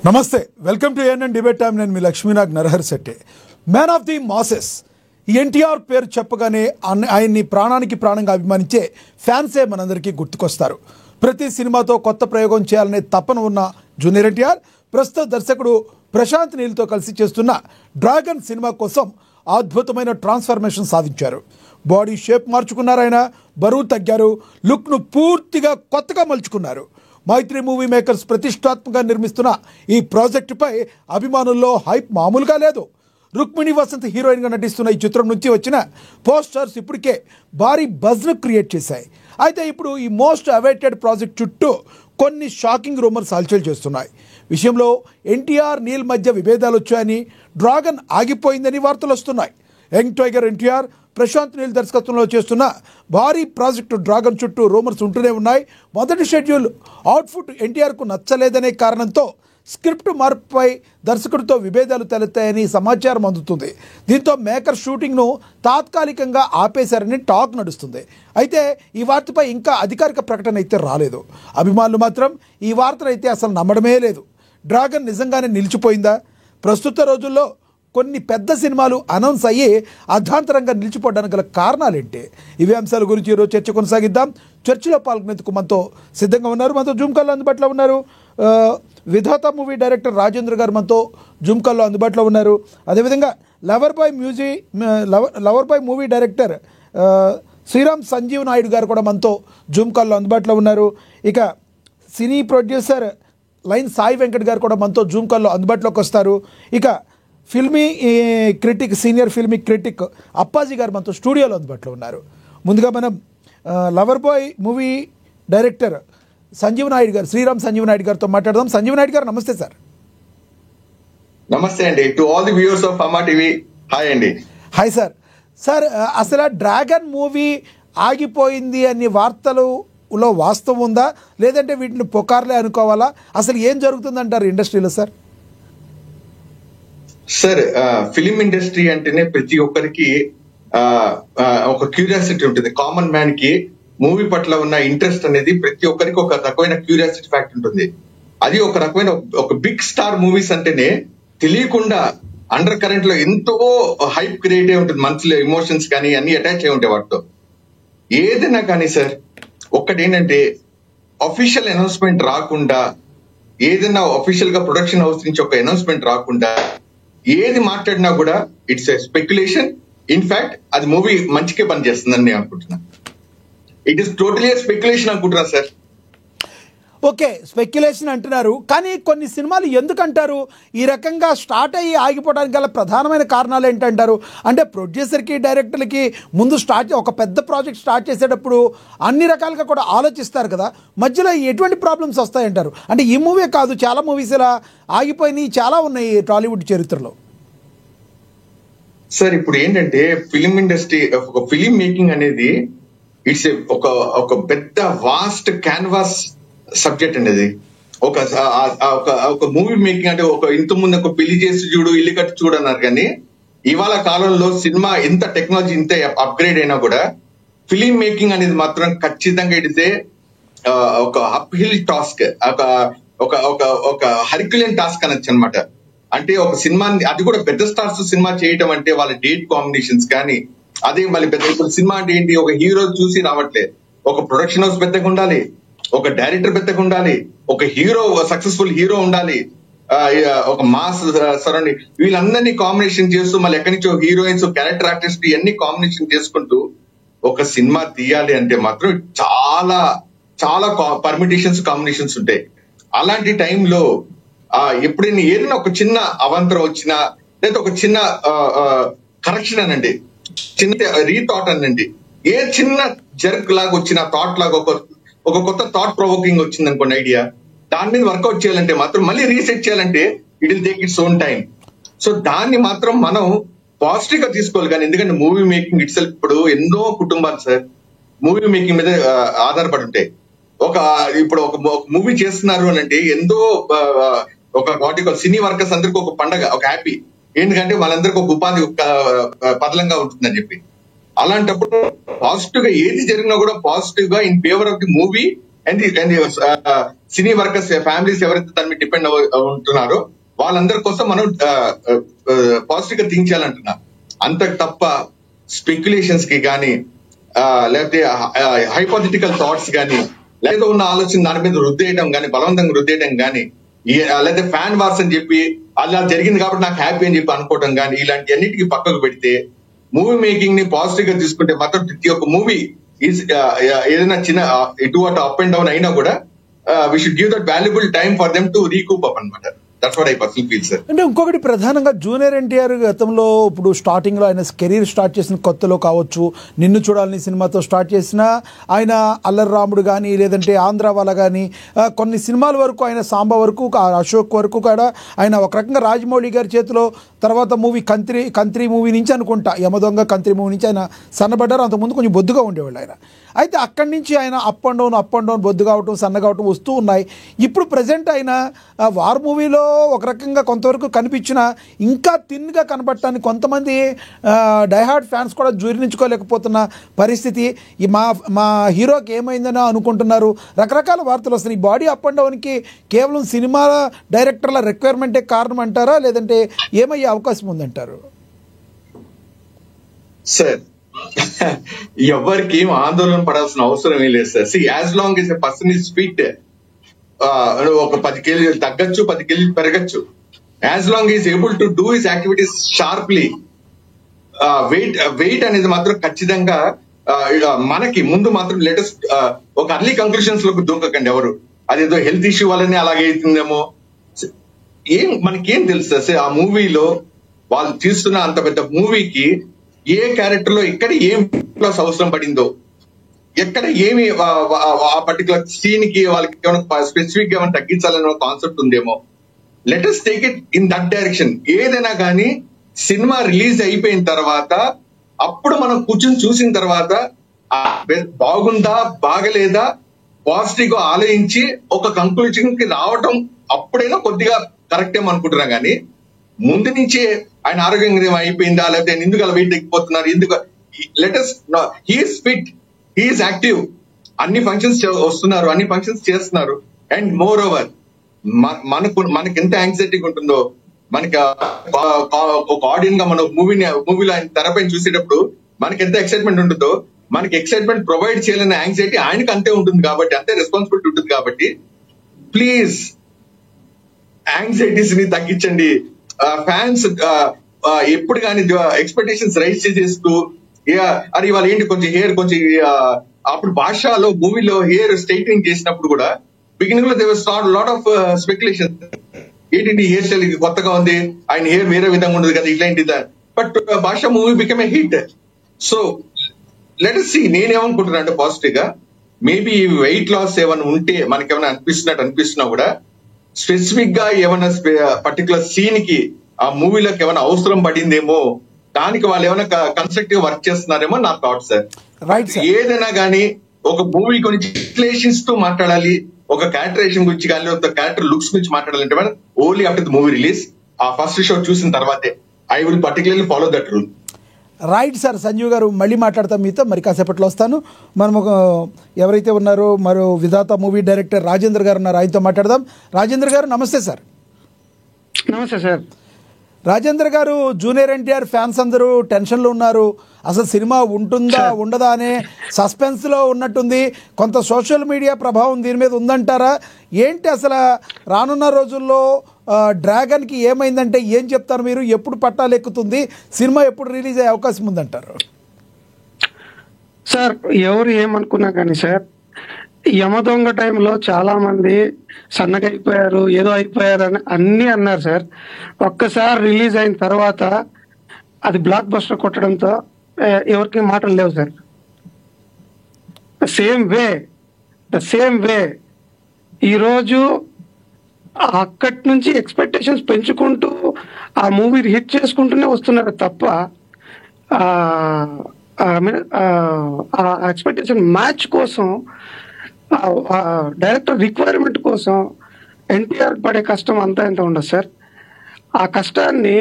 నమస్తే, welcome to ANN debate time. నేను మీ Lakshminag Narahar Shetty. Man of the masses NTR పేరు చెప్పగానే ఆయన్ని ప్రాణానికి ప్రాణంగా అభిమానించే ఫ్యాన్సే మనందరికీ గుర్తుకొస్తారు. ప్రతి సినిమాతో కొత్త ప్రయోగం చేయాలనే తపన ఉన్న జూనియర్ ఎన్టీఆర్ ప్రస్తుత దర్శకుడు ప్రశాంత్ నీల్తో కలిసి చేస్తున్న డ్రాగన్ సినిమా కోసం అద్భుతమైన ట్రాన్స్ఫర్మేషన్ సాధించారు. బాడీ షేప్ మార్చుకున్నారు, ఆయన బరువు తగ్గారు, లుక్ను పూర్తిగా కొత్తగా మలుచుకున్నారు. మైత్రి మూవీ మేకర్స్ ప్రతిష్టాత్మకంగా నిర్మిస్తున్న ఈ ప్రాజెక్టుపై అభిమానుల్లో హైప్ మామూలుగా లేదు. రుక్మిణి వసంత్ హీరోయిన్గా నటిస్తున్న ఈ చిత్రం నుంచి వచ్చిన పోస్టర్స్ ఇప్పటికే భారీ బజ్ను క్రియేట్ చేశాయి. అయితే ఇప్పుడు ఈ మోస్ట్ అవైటెడ్ ప్రాజెక్ట్ చుట్టూ కొన్ని షాకింగ్ రూమర్స్ హల్చల్ చేస్తున్నాయి. విషయంలో ఎన్టీఆర్ నీల్ మధ్య విభేదాలు వచ్చాయని, డ్రాగన్ ఆగిపోయిందని వార్తలు వస్తున్నాయి. యంగ్ టైగర్ ఎన్టీఆర్ ప్రశాంత్ నీల్ దర్శకత్వంలో చేస్తున్న భారీ ప్రాజెక్టు డ్రాగన్ చుట్టూ రూమర్స్ ఉంటూనే ఉన్నాయి. మొదటి షెడ్యూల్ అవుట్పుట్ ఎన్టీఆర్కు నచ్చలేదనే కారణంతో స్క్రిప్ట్ మార్పుపై దర్శకుడితో విభేదాలు తలెత్తాయని సమాచారం అందుతుంది. దీంతో మేకర్ షూటింగ్ను తాత్కాలికంగా ఆపేశారని టాక్ నడుస్తుంది. అయితే ఈ వార్తపై ఇంకా అధికారిక ప్రకటన అయితే రాలేదు. అభిమానులు మాత్రం ఈ వార్తనైతే అసలు నమ్మడమే లేదు. డ్రాగన్ నిజంగానే నిలిచిపోయిందా? ప్రస్తుత రోజుల్లో కొన్ని పెద్ద సినిమాలు అనౌన్స్ అయ్యి అర్ధాంతరంగా నిలిచిపోవడానికి గల కారణాలేంటి? ఇవే అంశాల గురించి ఈరోజు చర్చ కొనసాగిద్దాం. చర్చలో పాల్గొనేందుకు మనతో సిద్ధంగా ఉన్నారు, మనతో జూమ్ కాల్లో అందుబాటులో ఉన్నారు. విధాత మూవీ డైరెక్టర్ రాజేంద్ర గారు మనతో జూమ్ కాల్లో అందుబాటులో ఉన్నారు. అదేవిధంగా lover boy movie director Sriram Sanjeev Naidu garu కూడా మనతో జూమ్ కాల్లో అందుబాటులో ఉన్నారు. ఇక cine producer line Sai Venkat garu కూడా మనతో జూమ్ కాల్లో అందుబాటులోకి వస్తారు. ఇక filmy critic, senior filmy critic Appaji garu మనతో స్టూడియోలో అందుబాటులో ఉన్నారు. ముందుగా మనం lover boy movie director Sanjeev Naidu garu, Sriram Sanjeev Naidu గారితో మాట్లాడదాం. సంజీవ్ నాయుడు గారు నమస్తే సార్. నమస్తే అండి. To all the viewers of అమ్మా టీవీ, హాయ్ అండి. Hi sir. సార్, అసలు డ్రాగన్ మూవీ ఆగిపోయింది అనే వార్తలలో వాస్తవం ఉందా, లేదంటే వీటిని పుకార్లే అనుకోవాలా? అసలు ఏం జరుగుతుందంటారు ఇండస్ట్రీలో సార్? సార్, ఫిలిం ఇండస్ట్రీ అంటేనే ప్రతి ఒక్కరికి ఒక క్యూరియాసిటీ ఉంటుంది. కామన్ మ్యాన్ కి మూవీ పట్ల ఉన్న ఇంట్రెస్ట్ అనేది ప్రతి ఒక్కరికి ఒక రకమైన క్యూరియాసిటీ ఫ్యాక్ట్ ఉంటుంది. అది ఒక రకమైన ఒక బిగ్ స్టార్ మూవీస్ అంటేనే తెలియకుండా అండర్ కరెంట్ లో ఎంతో హైప్ క్రియేట్ అయి ఉంటుంది. మనసులో ఎమోషన్స్ కానీ అన్ని అటాచ్ అయి ఉంటాయి వాటితో. ఏదైనా కానీ సార్, ఒక్కటేంటంటే అఫీషియల్ అనౌన్స్మెంట్ రాకుండా, ఏదైనా అఫీషియల్ గా ప్రొడక్షన్ హౌస్ నుంచి ఒక అనౌన్స్మెంట్ రాకుండా ఏది మాట్లాడినా కూడా ఇట్స్ ఎ స్పెక్యులేషన్. ఇన్ఫాక్ట్ అది మూవీ మంచికే పనిచేస్తుందని నేను అనుకుంటున్నా. ఇట్ ఈస్ టోటలీ స్పెక్యులేషన్ అనుకుంటున్నా సార్. ఓకే, స్పెక్యులేషన్ అంటున్నారు, కానీ కొన్ని సినిమాలు ఎందుకంటారు ఈ రకంగా స్టార్ట్ అయ్యి ఆగిపోవడానికి గల ప్రధానమైన కారణాలు ఏంటంటారు? అంటే ప్రొడ్యూసర్కి, డైరెక్టర్లకి ముందు ఒక పెద్ద ప్రాజెక్ట్ స్టార్ట్ చేసేటప్పుడు అన్ని రకాలుగా కూడా ఆలోచిస్తారు కదా, మధ్యలో ఎటువంటి ప్రాబ్లమ్స్ వస్తాయంటారు? అంటే ఈ మూవీ కాదు, చాలా మూవీస్ ఇలా ఆగిపోయినాయి, చాలా ఉన్నాయి టాలీవుడ్ చరిత్రలో. సార్, ఇప్పుడు ఏంటంటే ఫిలిం ఇండస్ట్రీ, ఒక ఫిలిం మేకింగ్ అనేది ఇట్స్ ఒక పెద్ద వాస్ట్ క్యాన్వాస్ సబ్జెక్ట్ అండి. అది ఒక మూవీ మేకింగ్ అంటే ఇంత ముందు ఒక పెళ్లి చేసి చూడు, ఇల్లు కట్టి చూడు అన్నారు. కానీ ఇవాళ కాలంలో సినిమా ఎంత టెక్నాలజీ ఇంత అప్గ్రేడ్ అయినా కూడా ఫిలిం మేకింగ్ అనేది మాత్రం ఖచ్చితంగా ఇడితే ఒక అప్ హిల్ టాస్క్, ఒక హర్క్యులియన్ టాస్క్ అనొచ్చు అనమాట. అంటే ఒక సినిమాని, అది కూడా పెద్ద స్టార్స్ సినిమా చేయటం అంటే వాళ్ళ డేట్ కాంబినేషన్స్ కానీ, అదే మళ్ళీ పెద్ద సినిమా అంటే ఏంటి, ఒక హీరో చూసి రావట్లేదు. ఒక ప్రొడక్షన్ హౌస్ పెద్దగా ఉండాలి, ఒక డైరెక్టర్ పెద్దగా ఉండాలి, ఒక హీరో, సక్సెస్ఫుల్ హీరో ఉండాలి, ఒక మాస్ సరౌండింగ్, వీళ్ళందరినీ కాంబినేషన్ చేస్తూ మళ్ళీ ఎక్కడి నుంచో హీరోయిన్స్, క్యారెక్టర్ ఆర్టిస్ట్ ఇవన్నీ కాంబినేషన్ చేసుకుంటూ ఒక సినిమా తీయాలి అంటే మాత్రం చాలా చాలా పర్మిటేషన్స్, కాంబినేషన్స్ ఉంటాయి. అలాంటి టైంలో ఎప్పుడైనా ఏదైనా ఒక చిన్న అవాంతరం వచ్చినా, లేదా ఒక చిన్న కరెక్షన్ అనండి, చిన్న రీథాట్ అనండి, ఏ చిన్న జర్క్ లాగా వచ్చిన థాట్ లాగా ఒక కొత్త థాట్ ప్రొవోకింగ్ వచ్చింది అనుకోండి, ఐడియా, దాని మీద వర్కౌట్ చేయాలంటే మాత్రం, మళ్ళీ రీసెట్ చేయాలంటే it will take its own time. So దాన్ని మాత్రం మనం పాజిటివ్ గా తీసుకోవాలి. కానీ ఎందుకంటే మూవీ మేకింగ్ ఇట్ సెల్ఫ్, ఇప్పుడు ఎన్నో కుటుంబాలు సార్ మూవీ మేకింగ్ మీద ఆధారపడి ఉంటాయి. ఇప్పుడు ఒక మూవీ చేస్తున్నారు అని అంటే ఎంతో ఒక సినీ వర్కర్స్ అందరికి ఒక పండగ, ఒక హ్యాపీ. ఎందుకంటే వాళ్ళందరికీ ఒక ఉపాధి పదలంగా ఉంటుందని చెప్పి. అలాంటప్పుడు పాజిటివ్ గా ఏది జరిగినా కూడా పాజిటివ్ గా in favour of the movie and cine workers families ఎవరైతే దాని మీద డిపెండ్ ఉంటున్నారో వాళ్ళందరి కోసం మనం పాజిటివ్ గా థింక్ చేయాలంటున్నా. అంత తప్ప స్పెక్యులేషన్స్ కి కానీ లేకపోతే హైపోథెటికల్ థాట్స్ కానీ లేదా ఉన్న ఆలోచన దాని మీద రుద్దేయడం కానీ బలవంతంగా రుద్దేయడం కానీ లేదా ఫ్యాన్ వార్స్ అని చెప్పి అలా జరిగింది కాబట్టి నాకు హ్యాపీ అని చెప్పి అనుకోవడం కానీ ఇలాంటి అన్నిటికీ పక్కకు పెడితే మూవీ మేకింగ్ ని పాజిటివ్ గా తీసుకుంటే మాత్రం ప్రతి ఒక్క మూవీ ఏదైనా చిన్న ఇటు అటు అప్ అండ్ డౌన్ అయినా కూడా we should give that valuable time for them to recoup up అనమాట. That's what I personally feel sir. అంటే ఇంకొకటి ప్రధానంగా జూనియర్ ఎన్టీఆర్ గతంలో ఇప్పుడు స్టార్టింగ్లో ఆయన కెరీర్ స్టార్ట్ చేసిన కొత్తలో కావచ్చు, నిన్ను చూడాలని సినిమాతో స్టార్ట్ చేసిన ఆయన అల్లరి రాముడు కానీ లేదంటే ఆంధ్ర వాళ్ళ కానీ కొన్ని సినిమాల వరకు ఆయన సాంబ వరకు అశోక్ వరకు కూడా ఆయన ఒక రకంగా రాజమౌళి గారి చేతిలో తర్వాత మూవీ కంత్రి మూవీ నుంచి అనుకుంటా యమదొంగ కంత్రి మూవీ నుంచి ఆయన సన్నబడ్డారు. అంతకుముందు కొంచెం బొద్దుగా ఉండేవాళ్ళు ఆయన. అయితే అక్కడి నుంచి ఆయన అప్ అండ్ డౌన్ బొద్దు కావటం సన్న కావటం వస్తూ ఉన్నాయి. ఇప్పుడు ప్రజెంట్ ఆయన వార్ మూవీలో ఒక రకంగా కొంతవరకు కనిపించిన ఇంకా థిన్గా కనబడటానికి కొంతమంది డైహార్డ్ ఫ్యాన్స్ కూడా జీర్ణించుకోలేకపోతున్న పరిస్థితి. మా హీరోకి ఏమైందని అనుకుంటున్నారు, రకరకాల వార్తలు వస్తున్నాయి. ఈ బాడీ అప్ అండ్ డౌన్కి కేవలం సినిమా డైరెక్టర్ల రిక్వైర్మెంటే కారణం అంటారా, లేదంటే ఏమయ్యే అవకాశం ఉందంటారు? సార్ ఎవరికి ఏం ఆందోళన పడాల్సిన అవసరం ఏం లేదు sir. As long as a person is fit, ఒక 10 కేజీలు తగ్గచ్చు, 10 కేజీలు పెరగచ్చు. As long is able to do his activities sharply. Weight అనేది మాత్రం ఖచ్చితంగా మనకి ముందు మాత్రం లేటెస్ట్ ఒక అర్లీ కంక్లూషన్స్ లోకి దూకకండి ఎవరు. అదేదో హెల్త్ ఇష్యూ వల్లనే అలాగే అవుతుందేమో, మనకేం తెలుసు సార్. ఆ మూవీలో వాళ్ళు తీస్తున్న అంత పెద్ద మూవీకి ఏ క్యారెక్టర్ లో ఎక్కడ ఏం ప్లస్ అవసరం పడిందో, ఎక్కడ ఏమి ఆ పర్టికులర్ సీన్ కి వాళ్ళకి ఏమైనా స్పెసిఫిక్ గా ఏమైనా తగ్గించాలనే కాన్సెప్ట్ ఉందేమో. Let us take it in that direction. ఏదైనా కానీ సినిమా రిలీజ్ అయిపోయిన తర్వాత అప్పుడు మనం కూర్చొని చూసిన తర్వాత బాగుందా బాగలేదా పాజిటివ్ గా ఆలోచించి ఒక కంక్లూజన్ కి రావటం అప్పుడైనా కొద్దిగా కరెక్ట్ ఏమో అనుకుంటున్నాం. కానీ ముందు నుంచే ఆయన ఆరోగ్యం అయిపోయిందా లేకపోతే ఎందుకు అలా వెయిట్ ఎక్కిపోతున్నారు, ఎందుకు latest he's fit, he's active, అన్ని ఫంక్షన్స్ వస్తున్నారు, అన్ని ఫంక్షన్స్ చేస్తున్నారు. అండ్ మోర్ ఓవర్ మనకి ఎంత యాంగ్జైటీగా ఉంటుందో, మనకి ఒక ఆడియన్స్ గా మన మూవీలో ఆయన తెరపైన చూసేటప్పుడు మనకి ఎంత ఎక్సైట్మెంట్ ఉంటుందో, మనకి ఎక్సైట్మెంట్ ప్రొవైడ్ చేయాలనే యాంగ్జైటీ ఆయనకి అంతే ఉంటుంది కాబట్టి, అంతే రెస్పాన్సిబిలిటీ ఉంటుంది కాబట్టి ప్లీజ్ యాంగ్జైటీస్ ని తగ్గించండి. ఫ్యాన్స్ ఎప్పుడు కానీ ఎక్స్పెక్టేషన్స్ రైజ్ చేస్తూ అది ఇవాళ ఏంటి కొంచెం హెయిర్ కొంచెం అప్పుడు భాషలో మూవీలో హెయిర్ స్ట్రైట్నింగ్ చేసినప్పుడు కూడా బిగినింగ్ లో దేవర్ స్టార్ట్ లాట్ ఆఫ్ స్పెక్యులేషన్. ఏంటి హెయిర్ స్టైల్ కొత్తగా ఉంది, ఆయన హెయిర్ వేరే విధంగా ఉండదు కదా ఇట్లాంటిదా. బట్ భాష movie become a hit. So let us see. నేనేమనుకుంటున్నా అంటే పాజిటివ్ గా మేబీ వెయిట్ లాస్ ఏమైనా ఉంటే మనకేమైనా అనిపిస్తున్నా కూడా స్పెసిఫిక్ గా ఏమైనా పర్టికులర్ సీన్ కి ఆ మూవీలోకి ఏమైనా అవసరం పడిందేమో, దానికి వాళ్ళు ఏమైనా కన్స్ట్రక్టివ్ వర్క్ చేస్తున్నారేమో నా థాట్ సార్. ఏదైనా కానీ ఒక మూవీ గురించి విశ్లేషిస్తూ మాట్లాడాలి, ఒక క్యారెక్టరేషన్ గురించి కానీ ఒక క్యారెక్టర్ లుక్స్ గురించి మాట్లాడాలంటే only after the movie release, ఆ ఫస్ట్ షో చూసిన తర్వాతే I will particularly follow that rule. Right sir. Sanjeev garu మళ్ళీ మాట్లాడతాం మీతో, మరి కాసేపట్లో వస్తాను. మనం ఎవరైతే ఉన్నారో మరో విధాత మూవీ డైరెక్టర్ రాజేంద్ర గారు ఉన్నారు, ఆయనతో మాట్లాడదాం. రాజేంద్ర గారు నమస్తే సార్. నమస్తే సార్. రాజేంద్ర గారు, జూనియర్ ఎన్టీఆర్ ఫ్యాన్స్ అందరూ టెన్షన్లో ఉన్నారు. అసలు సినిమా ఉంటుందా ఉండదా అనే సస్పెన్స్లో ఉన్నట్టుంది. కొంత సోషల్ మీడియా ప్రభావం దీని మీద ఉందంటారా? ఏంటి అసలు రానున్న రోజుల్లో డ్రాగన్కి ఏమైందంటే ఏం చెప్తారు మీరు? ఎప్పుడు పట్టాలు ఎక్కుతుంది, సినిమా ఎప్పుడు రిలీజ్ అయ్యే అవకాశం ఉందంటారు? సార్ ఎవరు ఏమనుకున్నా కానీ సార్, యమదొంగ టైంలో చాలా మంది సన్నగా అయిపోయారు, ఏదో అయిపోయారు అని అన్నీ అన్నారు సార్. ఒక్కసారి రిలీజ్ అయిన తర్వాత అది బ్లాక్ బస్టర్ కొట్టడంతో ఎవరికి మాటలు లేవు సార్. ద సేమ్ వే ఈరోజు అక్కడి నుంచి ఎక్స్పెక్టేషన్స్ పెంచుకుంటూ ఆ మూవీ హిట్ చేసుకుంటూనే వస్తున్నారు తప్ప ఆ ఎక్స్పెక్టేషన్ మ్యాచ్ కోసం, డైరెక్టర్ రిక్వైర్మెంట్ కోసం ఎన్టీఆర్ పడే కష్టం అంతా ఎంత ఉండదు సార్. ఆ కష్టాన్ని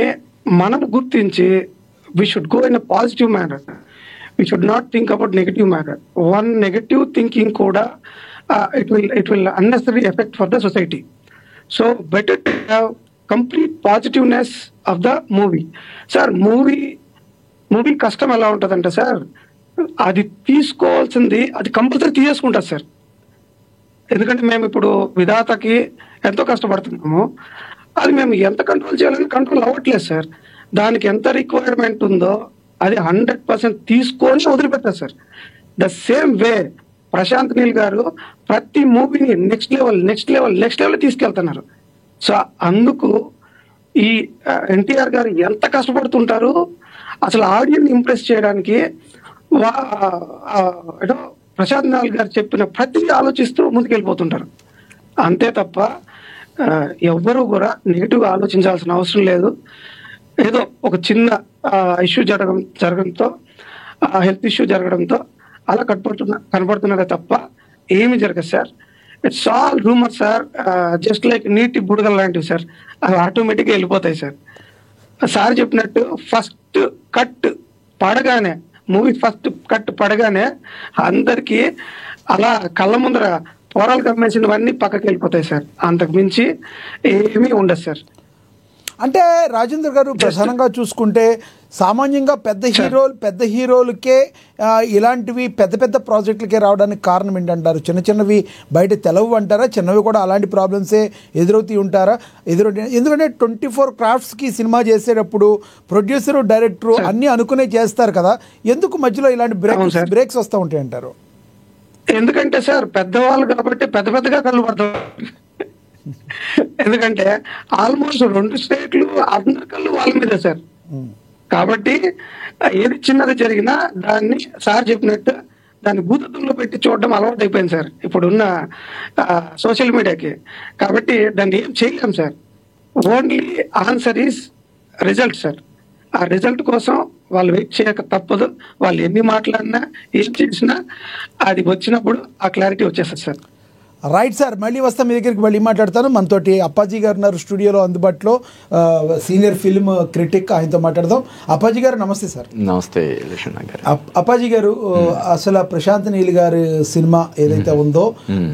మనం గుర్తించి we should go in a positive manner. We should not think about negative manner. One negative thinking కూడా it will unnecessary effect for the society. So better to have complete positiveness of the movie. Sir, movie కష్టం ఎలా ఉంటుందంటే sir, అది తీసుకోవాల్సింది అది compulsory తీసేసుకుంటారు sir. ఎందుకంటే మేము ఇప్పుడు విధాతకి ఎంతో కష్టపడుతున్నాము, అది మేము ఎంత కంట్రోల్ చేయాలని కంట్రోల్ అవ్వట్లేదు సార్. దానికి ఎంత రిక్వైర్మెంట్ ఉందో అది 100% తీసుకొని వదిలిపెట్టారు sir. The same way Prashanth Neel garu ప్రతి మూవీని నెక్స్ట్ లెవెల్ తీసుకెళ్తున్నారు. సో అందుకు ఈ ఎన్టీఆర్ గారు ఎంత కష్టపడుతుంటారు అసలు ఆడియన్స్ ఇంప్రెస్ చేయడానికి. ఏదో ప్రశాంత్ నీల్ గారు చెప్పిన ప్రతి ఆలోచిస్తూ ముందుకెళ్ళిపోతుంటారు. అంతే తప్ప ఎవ్వరూ కూడా నెగిటివ్ ఆలోచించాల్సిన అవసరం లేదు. ఏదో ఒక చిన్న ఇష్యూ జరగడంతో హెల్త్ ఇష్యూ జరగడంతో అలా కనపడుతున్నారే తప్ప ఏమి జరగదు sir. It's all rumour sir, just like నీటి బుడగలు లాంటివి సార్, అవి ఆటోమేటిక్గా వెళ్ళిపోతాయి సార్. సార్ చెప్పినట్టు ఫస్ట్ కట్ పడగానే, మూవీ ఫస్ట్ కట్ పడగానే అందరికీ అలా కళ్ళ ముందర పోరాలు కమ్మేసినవన్నీ పక్కకి వెళ్ళిపోతాయి సార్. అంతకు మించి ఏమీ ఉండదు సార్. అంటే రాజేంద్ర గారు, ప్రధానంగా చూసుకుంటే సామాన్యంగా పెద్ద హీరోలకే ఇలాంటివి పెద్ద ప్రాజెక్టులకే రావడానికి కారణం ఏంటంటారు? చిన్నవి బయట తెలవు అంటారా? చిన్నవి కూడా అలాంటి ప్రాబ్లమ్సే ఎదురవుతూ ఉంటారా? ఎందుకంటే 24 క్రాఫ్ట్స్కి సినిమా చేసేటప్పుడు ప్రొడ్యూసరు, డైరెక్టరు అన్నీ అనుకునే చేస్తారు కదా, ఎందుకు మధ్యలో ఇలాంటి బ్రేక్స్ వస్తూ ఉంటాయి అంటారు? ఎందుకంటే సార్ పెద్దవాళ్ళు కాబట్టి పెద్దగా కళ్ళు పడతారు. ఎందుకంటే ఆల్మోస్ట్ 2 స్టేట్లు అందరి కళ్ళు వాళ్ళ మీద సార్. కాబట్టి ఏది చిన్నది జరిగినా దాన్ని సార్ చెప్పినట్టు దాన్ని భూతత్వంలో పెట్టి చూడడం అలవాటు అయిపోయింది సార్ ఇప్పుడున్న సోషల్ మీడియాకి. కాబట్టి దాన్ని ఏం చేయలేం sir. Only answer is result sir. ఆ రిజల్ట్ కోసం వాళ్ళు వెయిట్ చేయక తప్పదు. వాళ్ళు ఎన్ని మాట్లాడినా ఏం చేసినా అది వచ్చినప్పుడు ఆ క్లారిటీ వచ్చేస్తుంది సార్. రైట్ సార్, మళ్ళీ వస్తాం మీ దగ్గరికి, మళ్ళీ మాట్లాడతాను. మనతోటి అప్పాజీ గారు ఉన్నారు స్టూడియోలో అందుబాటులో, సీనియర్ ఫిల్మ్ క్రిటిక్, ఆయనతో మాట్లాడదాం. అప్పాజీ గారు నమస్తే సార్. నమస్తే. అప్పాజీ గారు, అసలు ప్రశాంత్ నీల్ గారి సినిమా ఏదైతే ఉందో,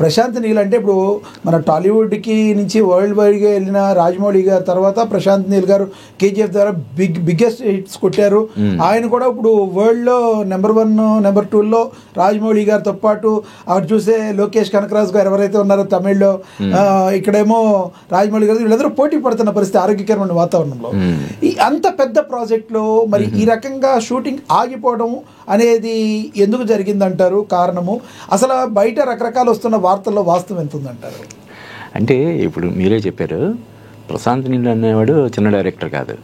ప్రశాంత్ నీల్ అంటే ఇప్పుడు మన టాలీవుడ్కి నుంచి వరల్డ్ వైడ్గా వెళ్ళిన రాజమౌళి గారు తర్వాత ప్రశాంత్ నీల్ గారు KGF ద్వారా బిగ్గెస్ట్ హిట్స్ కొట్టారు. ఆయన కూడా ఇప్పుడు వరల్డ్లో నెంబర్ 1, నెంబర్ 2లో రాజమౌళి గారితో పాటు అక్కడ చూసే లోకేష్ కనకరాజు గారు ఎవరైతే ఉన్నారో తమిళ్లో, ఇక్కడేమో రాజమౌళి గారు, వీళ్ళందరూ పోటీ పడుతున్న పరిస్థితి ఆరోగ్యకరమైన వాతావరణంలో. ఈ అంత పెద్ద ప్రాజెక్టులో మరి ఈ రకంగా షూటింగ్ ఆగిపోవడం అనేది ఎందుకు జరిగిందంటారు? కారణము అసలు బయట రకరకాలు వస్తున్న వార్తల్లో వాస్తవం ఎంత ఉందంటారు? అంటే ఇప్పుడు మీరే చెప్పారు, ప్రశాంత్ నీల్ అనేవాడు చిన్న డైరెక్టర్ కాదు.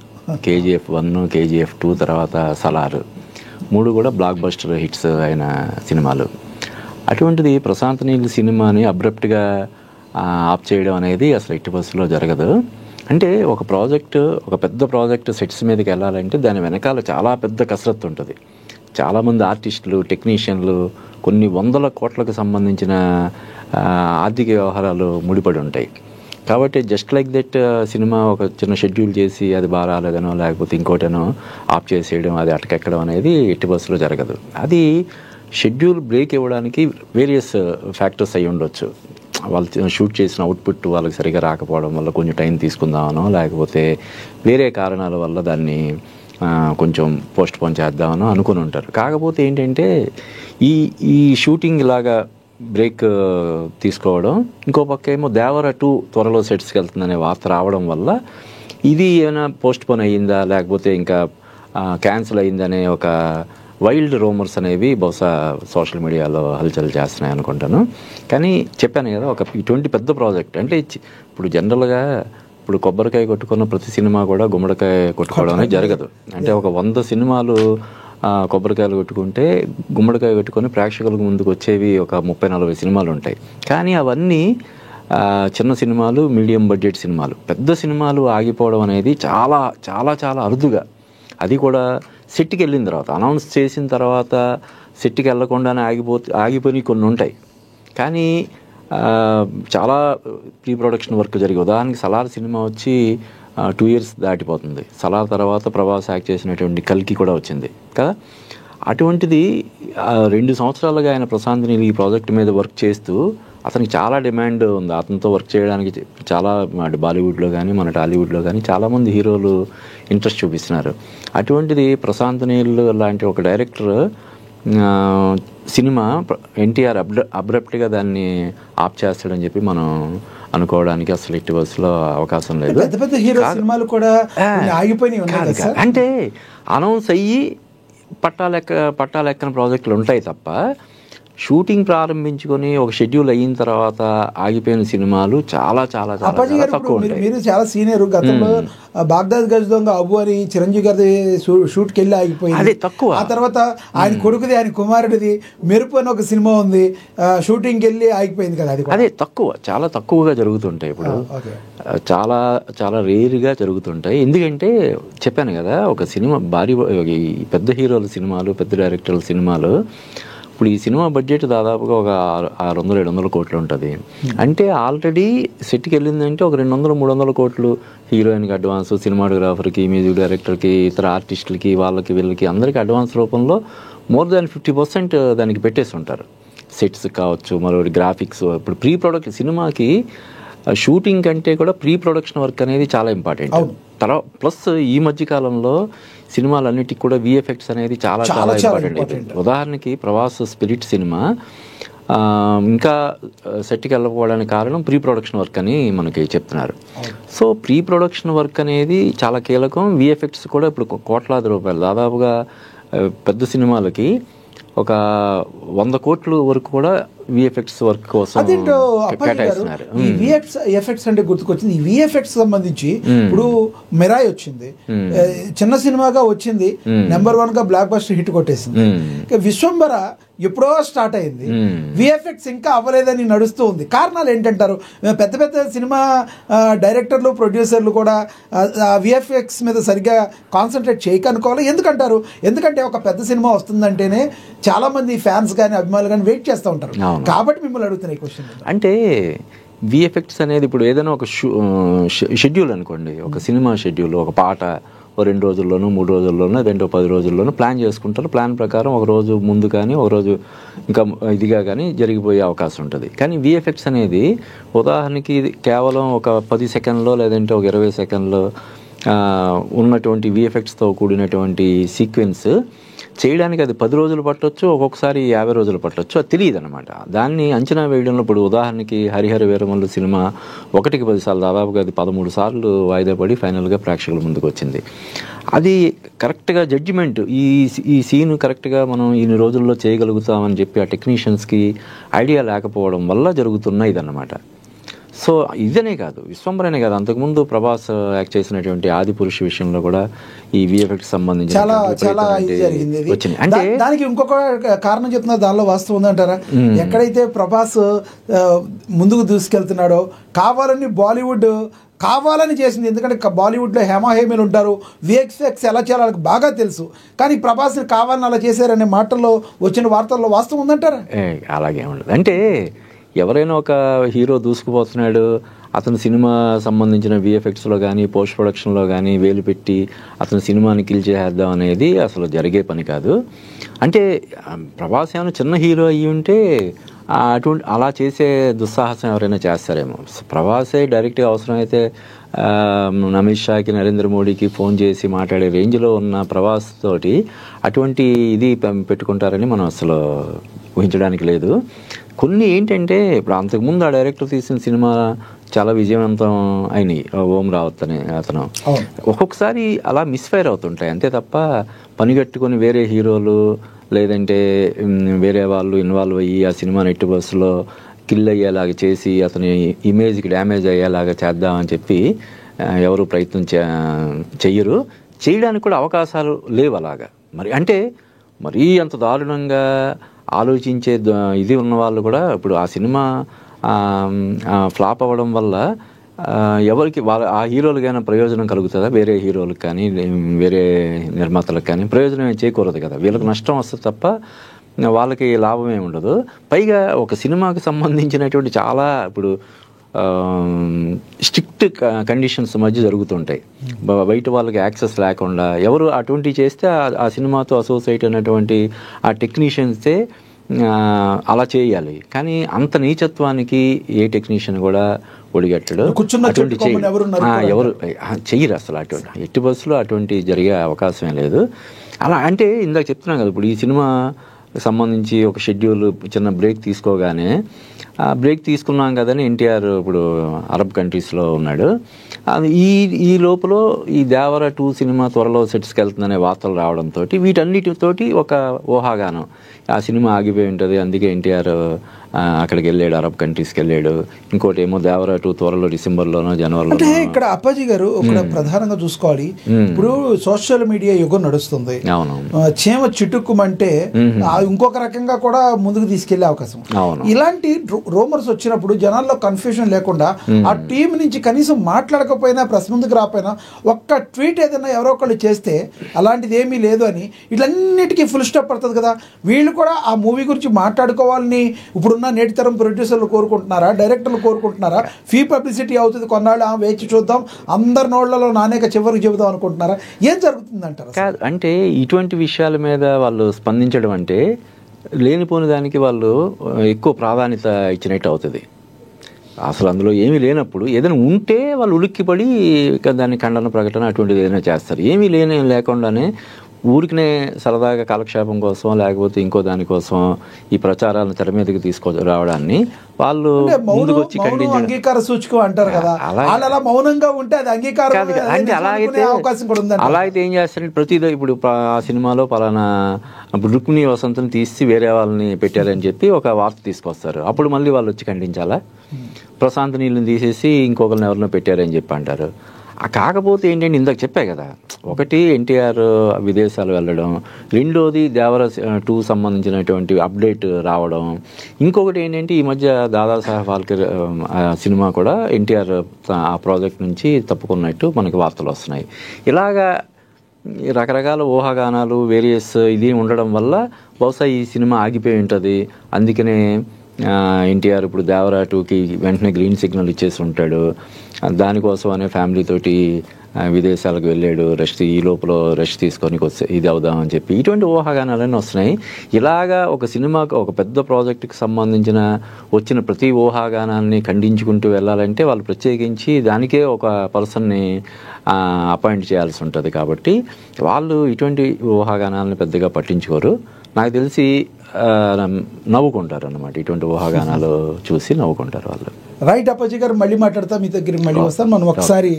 KGF 1, KGF 2 తర్వాత సలార్ 3 కూడా బ్లాక్ బస్టర్ హిట్స్ అయిన సినిమాలు. అటువంటిది ప్రశాంత్ నీల్ సినిమాని అబ్రప్ట్గా ఆఫ్ చేయడం అనేది అసలు ఎట్టి బస్సులో జరగదు. అంటే ఒక పెద్ద ప్రాజెక్ట్ సెట్స్ మీదకి వెళ్ళాలంటే దాని వెనకాల చాలా పెద్ద కసరత్తు ఉంటుంది. చాలామంది ఆర్టిస్టులు, టెక్నీషియన్లు, కొన్ని 100 కోట్లకు సంబంధించిన ఆర్థిక వ్యవహారాలు ముడిపడి ఉంటాయి. కాబట్టి జస్ట్ లైక్ దట్ సినిమా ఒక చిన్న షెడ్యూల్ చేసి అది బాగా రాలేదనో లేకపోతే ఇంకోటనో ఆఫ్ చేసేయడం, అది అటకెక్కడం అనేది ఎట్టి బస్సులో జరగదు. అది షెడ్యూల్ బ్రేక్ ఇవ్వడానికి వేరియస్ ఫ్యాక్టర్స్ అయి ఉండొచ్చు. వాళ్ళు షూట్ చేసిన అవుట్పుట్ వాళ్ళకి సరిగా రాకపోవడం వల్ల కొంచెం టైం తీసుకుందామనో, లేకపోతే వేరే కారణాల వల్ల దాన్ని కొంచెం పోస్ట్ పోన్ చేద్దామనో అనుకుని ఉంటారు. కాకపోతే ఏంటంటే ఈ షూటింగ్ ఇలాగా బ్రేక్ తీసుకోవడం, ఇంకో పక్క ఏమో దేవర 2 త్వరలో సెట్స్కి వెళ్తుందనే వార్త రావడం వల్ల ఇది ఏమైనా పోస్ట్ పోన్ అయ్యిందా లేకపోతే ఇంకా క్యాన్సిల్ అయ్యిందనే ఒక వైల్డ్ రూమర్స్ అనేవి బహుశా సోషల్ మీడియాలో హల్చల్ చేస్తున్నాయి అనుకుంటాను. కానీ చెప్పాను కదా, ఇటువంటి పెద్ద ప్రాజెక్ట్ అంటే ఇప్పుడు జనరల్గా ఇప్పుడు కొబ్బరికాయ కొట్టుకున్న ప్రతి సినిమా కూడా గుమ్మడికాయ కొట్టుకోవడం అనేది జరగదు. అంటే ఒక 100 సినిమాలు కొబ్బరికాయలు కొట్టుకుంటే గుమ్మడికాయ కొట్టుకొని ప్రేక్షకులకు ముందుకు వచ్చేవి ఒక 30-40 సినిమాలు ఉంటాయి. కానీ అవన్నీ చిన్న సినిమాలు, మీడియం బడ్జెట్ సినిమాలు. పెద్ద సినిమాలు ఆగిపోవడం అనేది చాలా చాలా చాలా అరుదుగా, అది కూడా సెట్కి వెళ్ళిన తర్వాత, అనౌన్స్ చేసిన తర్వాత సెట్కి వెళ్ళకుండానే ఆగిపోయి కొన్ని ఉంటాయి. కానీ చాలా ప్రీ ప్రొడక్షన్ వర్క్ జరిగి, ఉదాహరణకి సలార్ సినిమా వచ్చి 2 years దాటిపోతుంది. సలార్ తర్వాత ప్రభాస్ యాక్ట్ చేసినటువంటి కల్కి కూడా వచ్చింది కదా. అటువంటిది 2 సంవత్సరాలుగా ఆయన ప్రశాంత్ నీల్ ఈ ప్రాజెక్ట్ మీద వర్క్ చేస్తూ అతనికి చాలా డిమాండ్ ఉంది. అతనితో వర్క్ చేయడానికి చాలా బాలీవుడ్లో కానీ మన టాలీవుడ్లో కానీ చాలామంది హీరోలు ఇంట్రెస్ట్ చూపిస్తున్నారు. అటువంటిది ప్రశాంత్ నీల్ లాంటి ఒక డైరెక్టర్ సినిమా ఎన్టీఆర్ అబ్రప్ట్గా దాన్ని ఆఫ్ చేస్తాడని చెప్పి మనం అనుకోవడానికి అసలు ఎట్టి బస్సులో అవకాశం లేదు. పెద్ద పెద్ద హీరో సినిమాలు కూడా ఆగిపోయినాయి. అంటే అనౌన్స్ అయ్యి పట్టాలెక్కన ప్రాజెక్టులు ఉంటాయి తప్ప షూటింగ్ ప్రారంభించుకొని ఒక షెడ్యూల్ అయిన తర్వాత ఆగిపోయిన సినిమాలు చాలా చాలా చాలా తక్కువ ఉంటాయి. మీరు చాలా సీనియర్. గతంలో బాగ్దాద్ గజ్ దొంగ అబ్బు అని చిరంజీవి గారి షూట్కి వెళ్ళి ఆగిపోయింది, అదే తక్కువ. ఆ తర్వాత ఆయన కొడుకుది ఆయన కుమారుడిది మెరుపు అని ఒక సినిమా ఉంది, షూటింగ్కి వెళ్ళి ఆగిపోయింది కదా, అదే తక్కువ, చాలా తక్కువగా జరుగుతుంటాయి. ఇప్పుడు చాలా చాలా రేర్గా జరుగుతుంటాయి. ఎందుకంటే చెప్పాను కదా, ఒక సినిమా పెద్ద హీరోల సినిమాలు, పెద్ద డైరెక్టర్ల సినిమాలు, ఇప్పుడు ఈ సినిమా బడ్జెట్ దాదాపుగా ఒక 600-700 కోట్లు ఉంటుంది. అంటే ఆల్రెడీ సెట్కి వెళ్ళిందంటే ఒక 200-300 కోట్లు హీరోయిన్కి అడ్వాన్స్, సినిమాటోగ్రాఫర్కి, మ్యూజిక్ డైరెక్టర్కి, ఇతర ఆర్టిస్టులకి, వీళ్ళకి అందరికీ అడ్వాన్స్ రూపంలో మోర్ దాన్ 50% దానికి పెట్టేసి ఉంటారు. సెట్స్ కావచ్చు, మరొకటి గ్రాఫిక్స్. ఇప్పుడు ప్రీ ప్రొడక్షన్ సినిమాకి షూటింగ్ కంటే కూడా ప్రీ ప్రొడక్షన్ వర్క్ అనేది చాలా ఇంపార్టెంట్. తర్వాత ప్లస్ ఈ మధ్య కాలంలో సినిమాలన్నిటికీ కూడా విఎఫ్ఎక్స్ అనేది చాలా చాలా ఇంపార్టెంట్. ఉదాహరణకి ప్రభాస్ స్పిరిట్ సినిమా ఇంకా సెట్కి వెళ్ళకపోవడానికి కారణం ప్రీ ప్రొడక్షన్ వర్క్ అని మనకి చెప్తున్నారు. సో ప్రీ ప్రొడక్షన్ వర్క్ అనేది చాలా కీలకం. విఎఫ్ఎక్స్ కూడా ఇప్పుడు కోట్లాది రూపాయలు, దాదాపుగా పెద్ద సినిమాలకి ఒక 100 కోట్ల వరకు కూడా విఎఫ్ఎక్స్ వర్క్ కోసం కేటాయిస్తున్నారు. ఈ విఎఫ్ఎక్స్ అంటే గుర్తుకొచ్చింది, ఈ విఎఫ్ఎక్స్ సంబంధించి ఇప్పుడు మిరాయ్ వచ్చింది, చిన్న సినిమాగా వచ్చింది, నెంబర్ 1 గా బ్లాక్ బస్టర్ హిట్ కొట్టేసింది. విశ్వంబర ఎప్పుడో స్టార్ట్ అయింది, విఎఫ్ఎక్స్ ఇంకా అవ్వలేదని నడుస్తూ ఉంది. కారణాలు ఏంటంటారు? పెద్ద పెద్ద సినిమా డైరెక్టర్లు, ప్రొడ్యూసర్లు కూడా విఎఫ్ఎక్స్ మీద సరిగ్గా కాన్సన్ట్రేట్ చేయకనుకోవాలి. ఎందుకంటారు? ఎందుకంటే ఒక పెద్ద సినిమా వస్తుందంటేనే చాలా మంది ఫ్యాన్స్ కానీ అభిమానులు కానీ వెయిట్ చేస్తూ ఉంటారు. కాబట్టి మిమ్మల్ని అడుగుతున్నాయి క్వశ్చన్. అంటే విఎఫ్ఎక్స్ అనేది ఇప్పుడు ఏదైనా ఒక షెడ్యూల్ అనుకోండి, ఒక సినిమా షెడ్యూల్, ఒక పాట 2 రోజుల్లోనూ 3 రోజుల్లోనూ లేదంటే 10 రోజుల్లోనూ ప్లాన్ చేసుకుంటారు. ప్లాన్ ప్రకారం ఒక రోజు ముందు కానీ ఒక రోజు ఇంకా ఇదిగా కానీ జరిగిపోయే అవకాశం ఉంటుంది. కానీ విఎఫ్ఎక్స్ అనేది ఉదాహరణకి కేవలం ఒక 10 సెకండ్లో లేదంటే ఒక 20 సెకండ్లో ఉన్నటువంటి విఎఫ్ఎక్స్తో కూడినటువంటి సీక్వెన్స్ చేయడానికి అది 10 రోజులు పట్టవచ్చు, ఒక్కొక్కసారి 50 రోజులు పట్టవచ్చు. అది తెలియదు అనమాట. దాన్ని అంచనా వేయడంలో ఇప్పుడు ఉదాహరణకి హరిహర వీరమల్లు సినిమా 1కి 10 సార్లు, దాదాపుగా అది 13 సార్లు వాయిదా పడి ఫైనల్గా ప్రేక్షకుల ముందుకు వచ్చింది. అది కరెక్ట్గా జడ్జిమెంట్, ఈ సీన్ కరెక్ట్గా మనం ఇన్ని రోజుల్లో చేయగలుగుతామని చెప్పి ఆ టెక్నీషియన్స్కి ఐడియా లేకపోవడం వల్ల జరుగుతున్న ఇదన్నమాట. సో ఇదనే కాదు, విశ్వంబరనే కాదు, అంతకుముందు ప్రభాస్ యాక్ట్ చేసినటువంటి ఆదిపురుష విషయంలో కూడా ఈ విఎఫ్ఎక్స్ సంబంధించి చాలా చాలా జరిగింది. అంటే దానికి ఇంకొక కారణం చెప్తున్నారు, దానిలో వాస్తవం ఉందంటారా? ఎక్కడైతే ప్రభాస్ ముందుకు దూసుకెళ్తున్నాడో కావాలని బాలీవుడ్ కావాలని చేసింది. ఎందుకంటే బాలీవుడ్లో హేమాహేమీలు ఉంటారు, విఎఫ్ఎక్స్ ఎలా చేయాలో వాళ్ళకి బాగా తెలుసు. కానీ ప్రభాస్ని కావాలని అలా చేశారనే మాటల్లో వచ్చిన వార్తల్లో వాస్తవం ఉందంటారా? అలాగే ఉండదు. అంటే ఎవరైనా ఒక హీరో దూసుకుపోతున్నాడు, అతని సినిమా సంబంధించిన విఎఫ్ఎక్స్లో కానీ పోస్ట్ ప్రొడక్షన్లో కానీ వేలు పెట్టి అతని సినిమాని కిల్ చేసేద్దాం అనేది అసలు జరిగే పని కాదు. అంటే ప్రభాస్ ఏమైనా చిన్న హీరో అయ్యి ఉంటే అలా చేసే దుస్సాహసం ఎవరైనా చేస్తారేమో. ప్రభాసే డైరెక్ట్గా అవసరమైతే అమిత్ షాకి, నరేంద్ర మోడీకి ఫోన్ చేసి మాట్లాడే రేంజ్లో ఉన్న ప్రభాస్ తోటి అటువంటి ఇది పెట్టుకుంటారని మనం అసలు ఊహించడానికి లేదు. కొన్ని ఏంటంటే ఇప్పుడు అంతకుముందు ఆ డైరెక్టర్ తీసిన సినిమా చాలా విజయవంతం అయినాయి, ఓం రావత్ అనే అతను. ఒక్కొక్కసారి అలా మిస్ఫైర్ అవుతుంటాయి అంతే తప్ప పనిగట్టుకొని వేరే హీరోలు లేదంటే వేరే వాళ్ళు ఇన్వాల్వ్ అయ్యి ఆ సినిమా నెట్ బస్సులో కిల్ అయ్యేలాగా చేసి అతని ఇమేజ్కి డ్యామేజ్ అయ్యేలాగా చేద్దామని చెప్పి ఎవరు ప్రయత్నం చెయ్యరు. చేయడానికి కూడా అవకాశాలు లేవు అలాగా. మరి అంటే మరీ అంత దారుణంగా ఆలోచించే ఇది ఉన్న వాళ్ళు కూడా ఇప్పుడు ఆ సినిమా ఫ్లాప్ అవ్వడం వల్ల ఎవరికి ఆ హీరోలకైనా ప్రయోజనం కలుగుతుందా? వేరే హీరోలకు కానీ వేరే నిర్మాతలకు కానీ ప్రయోజనం ఏం చేకూరదు కదా. వీళ్ళకి నష్టం వస్తుంది తప్ప వాళ్ళకి లాభం ఏమి ఉండదు. పైగా ఒక సినిమాకి సంబంధించినటువంటి చాలా ఇప్పుడు స్ట్రిక్ట్ కండిషన్స్ మధ్య జరుగుతుంటాయి. బయట వాళ్ళకి యాక్సెస్ లేకుండా ఎవరు అటువంటివి చేస్తే ఆ సినిమాతో అసోసియేట్ అయినటువంటి ఆ టెక్నీషియన్సే అలా చేయాలి. కానీ అంత నీచత్వానికి ఏ టెక్నీషియన్ కూడా ఒడిగట్టడు. అటువంటి ఎవరు చెయ్యరు అసలు. అటువంటి ఎట్టి బస్సులో అటువంటి జరిగే అవకాశమే లేదు. అలా అంటే ఇందాక చెప్తున్నాం కదా, ఇప్పుడు ఈ సినిమా సంబంధించి ఒక షెడ్యూల్ చిన్న బ్రేక్ తీసుకోగానే బ్రేక్ తీసుకున్నాం కదని ఎన్టీఆర్ ఇప్పుడు అరబ్ కంట్రీస్లో ఉన్నాడు. ఈ లోపల ఈ దేవర 2 సినిమా త్వరలో సెట్స్కి వెళ్తుందనే వార్తలు రావడంతో వీటన్నిటితోటి ఒక ఊహాగానం, ఆ సినిమా ఆగిపోయి ఉంటుంది అందుకే ఎన్టీఆర్ అక్కడికి వెళ్ళాడు, అరబ్ కంట్రీస్కి వెళ్ళాడు. ఇంకోటి ఏమో దేవర 2 త్వరలో డిసెంబర్లోనో జనవరిలో. అంటే ఇక్కడ అప్పాజీ గారు ఇక్కడ ప్రధానంగా చూసుకోవాలి, ఇప్పుడు సోషల్ మీడియా యుగం నడుస్తుంది. అవును, చీమ చిటుక్కుమంటే ఇంకొక రకంగా కూడా ముందుకు తీసుకెళ్లే అవకాశం. ఇలాంటి రూమర్స్ వచ్చినప్పుడు జనాల్లో కన్ఫ్యూజన్ లేకుండా ఆ టీం నుంచి కనీసం మాట్లాడకపోయినా ప్రెస్ ముందుకు రాకపోయినా ఒక్క ట్వీట్ ఏదైనా ఎవరో ఒకళ్ళు చేస్తే అలాంటిది ఏమీ లేదు అని ఇట్లన్నిటికీ ఫుల్ స్టాప్ పడుతుంది కదా. వీళ్ళు కూడా ఆ మూవీ గురించి మాట్లాడుకోవాలని ఇప్పుడున్న నేటి తరం ప్రొడ్యూసర్లు కోరుకుంటున్నారా, డైరెక్టర్లు కోరుకుంటున్నారా? ఫీ పబ్లిసిటీ అవుతుంది, కొన్నాళ్ళు వేచి చూద్దాం, అందరి నోళ్లలో నానేక చివరికి చెబుదాం అనుకుంటున్నారా? ఏం జరుగుతుంది అంటారు? అంటే ఇటువంటి విషయాల మీద వాళ్ళు స్పందించడం అంటే లేనిపోని దానికి వాళ్ళు ఎక్కువ ప్రాధాన్యత ఇచ్చినట్టు అవుతుంది. అసలు అందులో ఏమీ లేనప్పుడు ఏదైనా ఉంటే వాళ్ళు ఉలిక్కిపడి దాన్ని ఖండన ప్రకటన అటువంటిది ఏదైనా చేస్తారు. ఏమీ లేకుండానే ఊరికినే సరదాగా కాలక్షేపం కోసం లేకపోతే ఇంకో దానికోసం ఈ ప్రచారాలను తెర మీదకి రావడాన్ని వాళ్ళు ముందుకు వచ్చి అంగీకార సూచకం అంటారు కదా, అలా మౌనంగా ఉంటే అది అంగీకారం. అంటే అలా అయితే ఏం చేస్తారంటే ప్రతిదో ఇప్పుడు ఆ సినిమాలో పలానా రుక్మిణి వసంతం తీసి వేరే వాళ్ళని పెట్టారని చెప్పి ఒక వార్త తీసుకొస్తారు. అప్పుడు మళ్ళీ వాళ్ళు వచ్చి ఖండించాలా? ప్రశాంత్ నీళ్ళని తీసేసి ఇంకొకరిని ఎవరినో పెట్టారని చెప్పి అంటారు. కాకపోతే ఏంటంటే ఇందాక చెప్పా కదా, ఒకటి ఎన్టీఆర్ విదేశాలు వెళ్ళడం, రెండోది దేవర 2 సంబంధించినటువంటి అప్డేట్ రావడం, ఇంకొకటి ఏంటంటే ఈ మధ్య దాదాసాహెబ్ ఫాల్కే సినిమా కూడా ఎన్టీఆర్ ఆ ప్రాజెక్ట్ నుంచి తప్పుకున్నట్టు మనకి వార్తలు వస్తున్నాయి. ఇలాగా రకరకాల ఊహాగానాలు వేరియస్ ఇది ఉండడం వల్ల బహుశా ఈ సినిమా ఆగిపోయి ఉంటుంది. అందుకనే ఎన్టీఆర్ ఇప్పుడు దేవర 2కి వెంటనే గ్రీన్ సిగ్నల్ ఇచ్చేసి ఉంటాడు. దానికోసం అనే ఫ్యామిలీతోటి విదేశాలకు వెళ్ళాడు, ఈ లోపల రెస్ట్ తీసుకొని ఇది అవుదామని చెప్పి ఇటువంటి ఊహాగానాలన్నీ వస్తున్నాయి. ఇలాగా ఒక సినిమాకు ఒక పెద్ద ప్రాజెక్టుకి సంబంధించిన వచ్చిన ప్రతి ఊహాగానాన్ని ఖండించుకుంటూ వెళ్ళాలంటే వాళ్ళు ప్రత్యేకించి దానికే ఒక పర్సన్ని అపాయింట్ చేయాల్సి ఉంటుంది. కాబట్టి వాళ్ళు ఇటువంటి ఊహాగానాలను పెద్దగా పట్టించుకోరు. నాకు తెలిసి నవ్వుకుంటారు అన్నమాట, ఇటువంటి ఊహాగానాలు చూసి నవ్వుకుంటారు వాళ్ళు. రైట్ అప్పాజీ గారు, మళ్ళీ మాట్లాడతాం, మీ దగ్గరికి మళ్ళీ వస్తాను. మనం ఒకసారి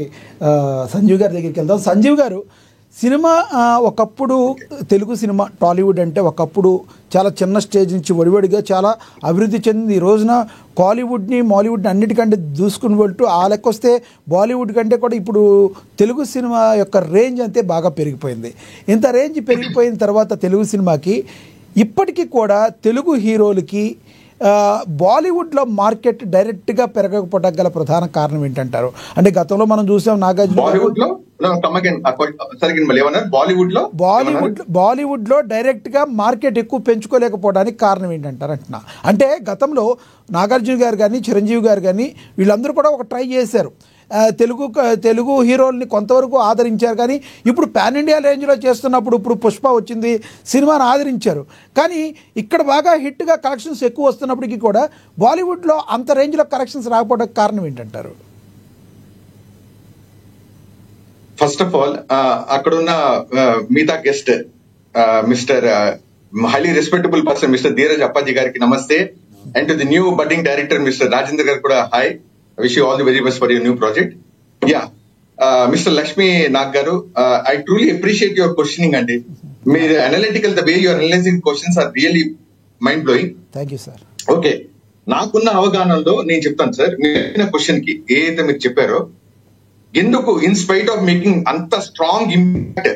సంజీవ్ గారి దగ్గరికి వెళ్దాం. సంజీవ్ గారు, సినిమా ఒకప్పుడు తెలుగు సినిమా టాలీవుడ్ అంటే ఒకప్పుడు చాలా చిన్న స్టేజ్ నుంచి వడివడిగా చాలా అభివృద్ధి చెందింది. ఈ రోజున కాలీవుడ్ని మాలీవుడ్ని అన్నిటికంటే దూసుకుని వెళ్తూ ఆ లెక్క వస్తే బాలీవుడ్ కంటే కూడా ఇప్పుడు తెలుగు సినిమా యొక్క రేంజ్ అంతే బాగా పెరిగిపోయింది. ఇంత రేంజ్ పెరిగిపోయిన తర్వాత తెలుగు సినిమాకి ఇప్పటికీ కూడా తెలుగు హీరోలకి బాలీవుడ్లో మార్కెట్ డైరెక్ట్గా పెరగకపోవడానికి గల ప్రధాన కారణం ఏంటంటారు? అంటే గతంలో మనం చూసాం బాలీవుడ్లో డైరెక్ట్గా మార్కెట్ ఎక్కువ పెంచుకోలేకపోవడానికి కారణం ఏంటంటారు అంటున్నా. అంటే గతంలో నాగార్జున గారు కానీ చిరంజీవి గారు కానీ వీళ్ళందరూ కూడా ఒక ట్రై చేశారు, తెలుగు హీరోల్ని కొంతవరకు ఆదరించారు. కానీ ఇప్పుడు పాన్ ఇండియా రేంజ్లో చేస్తున్నప్పుడు ఇప్పుడు పుష్ప వచ్చింది, సినిమాను ఆదరించారు. కానీ ఇక్కడ బాగా హిట్గా కలెక్షన్స్ ఎక్కువ వస్తున్నప్పటికీ కూడా బాలీవుడ్లో అంత రేంజ్లో కలెక్షన్స్ రాకపోవడానికి కారణం ఏంటంటారు? ఫస్ట్ ఆఫ్ ఆల్ అక్కడున్న మిగతా guest mister highly respectable person mister Dheeraj Appaji గారికి నమస్తే. And to the new budding director mister Rajendra గారు కూడా hi. Wish you all the very best for your new project. Yeah, Mr. Lakshmi Nag garu, I truly appreciate your questioning andi. Mere analytical, the way you are analyzing questions are really mind blowing. Thank you sir. Okay, nakunna avagahanalo nenu cheptanu sir. Meena question ki edaithe meer chepparo enduku in spite of making anta strong impact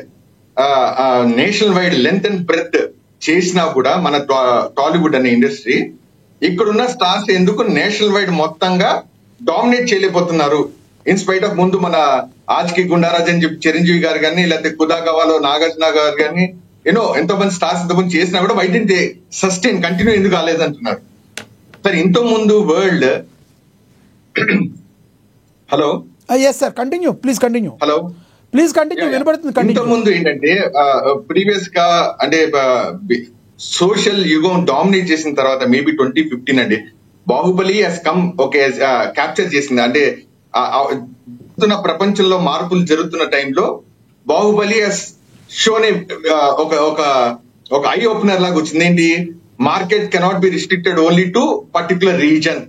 national wide length and breadth చేసినా కూడా మన టాలీవుడ్ అనే industry ఇక్కడున్న stars ఎందుకు national wide మొత్తంగా dominate చేయలేకపోతున్నారు? In spite of ముందు మన ఆజ్కి గుండారాజ్ అని చెప్పి చిరంజీవి గారు కానీ లేకపోతే కుదాకవాలో నాగార్జున గారు కానీ ఎంతో మంది స్టార్స్ ఇంతకుముందు చేసినా కూడా why didn't they sustain continue ఎందుకు కాలేదంటున్నారు. సరే ఇంత ముందు world hello sir continue please continue hello please continue వినపడుతుంది. ఇంత ముందు ఏంటంటే ప్రీవియస్ గా అంటే సోషల్ యుగం డామినేట్ చేసిన తర్వాత మేబీ 2015 అండి, Baahubali has come okay capture చేసింది. అంటే ప్రపంచంలో మార్పులు జరుగుతున్న టైంలో బాహుబలి హెస్ షోన్ ఒక ఐ ఓపెనర్ లాగా వచ్చింది. ఏంటి, market cannot be restricted only to particular region.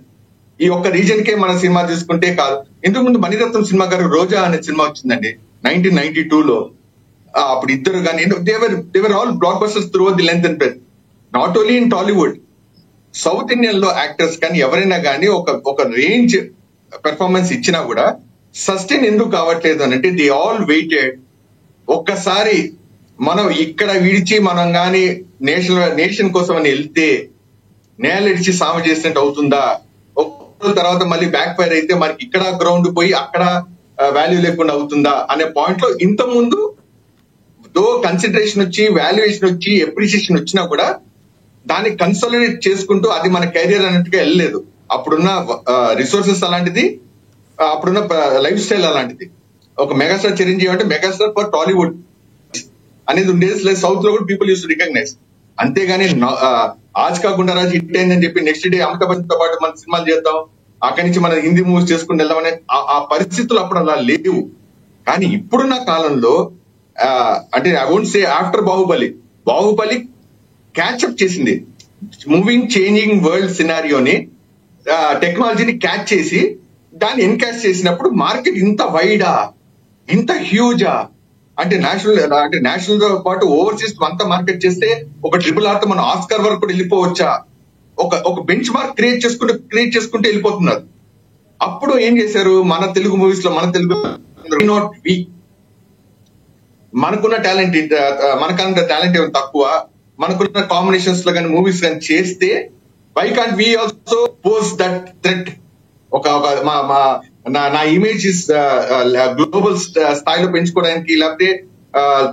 ఈ ఒక్క రీజన్ కే మన సినిమా తీసుకుంటే కాదు. ఇంతకు ముందు మణిరత్నం సినిమా గారు రోజా అనే సినిమా వచ్చిందండి 1992లో. అప్పుడు ఇద్దరు కానీ they were all blockbusters through the length and breadth, not only in Tollywood. South Indian లో యాక్టర్స్ కానీ ఎవరైనా కానీ ఒక రేంజ్ పెర్ఫార్మెన్స్ ఇచ్చినా కూడా సస్టైన్ ఎందుకు కావట్లేదు అని అంటే ది ఆల్ వెయిటెడ్. ఒక్కసారి మనం ఇక్కడ విడిచి మనం కానీ నేషన్ కోసం అని వెళ్తే నేల ఇడిచి సామ చేసినట్టు అవుతుందా, తర్వాత మళ్ళీ బ్యాక్ ఫైర్ అయితే మనకి ఇక్కడ గ్రౌండ్ పోయి అక్కడ వాల్యూ లేకుండా అవుతుందా అనే పాయింట్ లో ఇంత ముందు దో కన్సిడరేషన్ వచ్చి వాల్యుయేషన్ వచ్చి అప్రిసియేషన్ వచ్చినా కూడా దాన్ని కన్సాలిడేట్ చేసుకుంటూ అది మన కెరియర్ అన్నట్టుగా వెళ్ళలేదు. అప్పుడున్న రిసోర్సెస్ అలాంటిది, అప్పుడున్న లైఫ్ స్టైల్ అలాంటిది. ఒక మెగాస్టార్ చిరంజీవి అంటే మెగాస్టార్ ఫర్ టాలీవుడ్ అనేది ఉండేది. సౌత్ లో కూడా పీపుల్ యూస్ టు రికగ్నైజ్. అంతేగాని ఆజ్ కాకుండా రాజు హిట్ అయిందని చెప్పి నెక్స్ట్ డే అమితాబ్ బచ్చన్ తో పాటు మన సినిమాలు చేద్దాం, అక్కడి నుంచి మన హిందీ మూవీస్ చేసుకుని వెళ్దామనే ఆ పరిస్థితులు అప్పుడు అలా లేవు. కానీ ఇప్పుడున్న కాలంలో అంటే I won't say after Baahubali catch up చేసింది. మూవింగ్ చేంజింగ్ వరల్డ్ సినారియోని, టెక్నాలజీని క్యాచ్ చేసి దాన్ని ఎన్కాష్ చేసినప్పుడు మార్కెట్ ఇంత వైడా, ఇంత హ్యూజా, అంటే నేషనల్ తో పాటు ఓవర్సీస్ అంతా మార్కెట్ చేస్తే ఒక RRR తో మనం ఆస్కార్ వరకు కూడా వెళ్ళిపోవచ్చా, ఒక బెంచ్ మార్క్ క్రియేట్ చేసుకుంటూ వెళ్ళిపోతున్నారు. అప్పుడు ఏం చేశారు, మన తెలుగు మూవీస్ లో మనకున్న టాలెంట్ మనకన్నా టాలెంట్ ఏమైనా తక్కువ, మనకున్న కాంబినేషన్స్ లో కానీ మూవీస్ కానీ చేస్తే why can't we also pose that threat. నా ఇమేజ్ గ్లోబల్ స్థాయిలో పెంచుకోవడానికి, లేకపోతే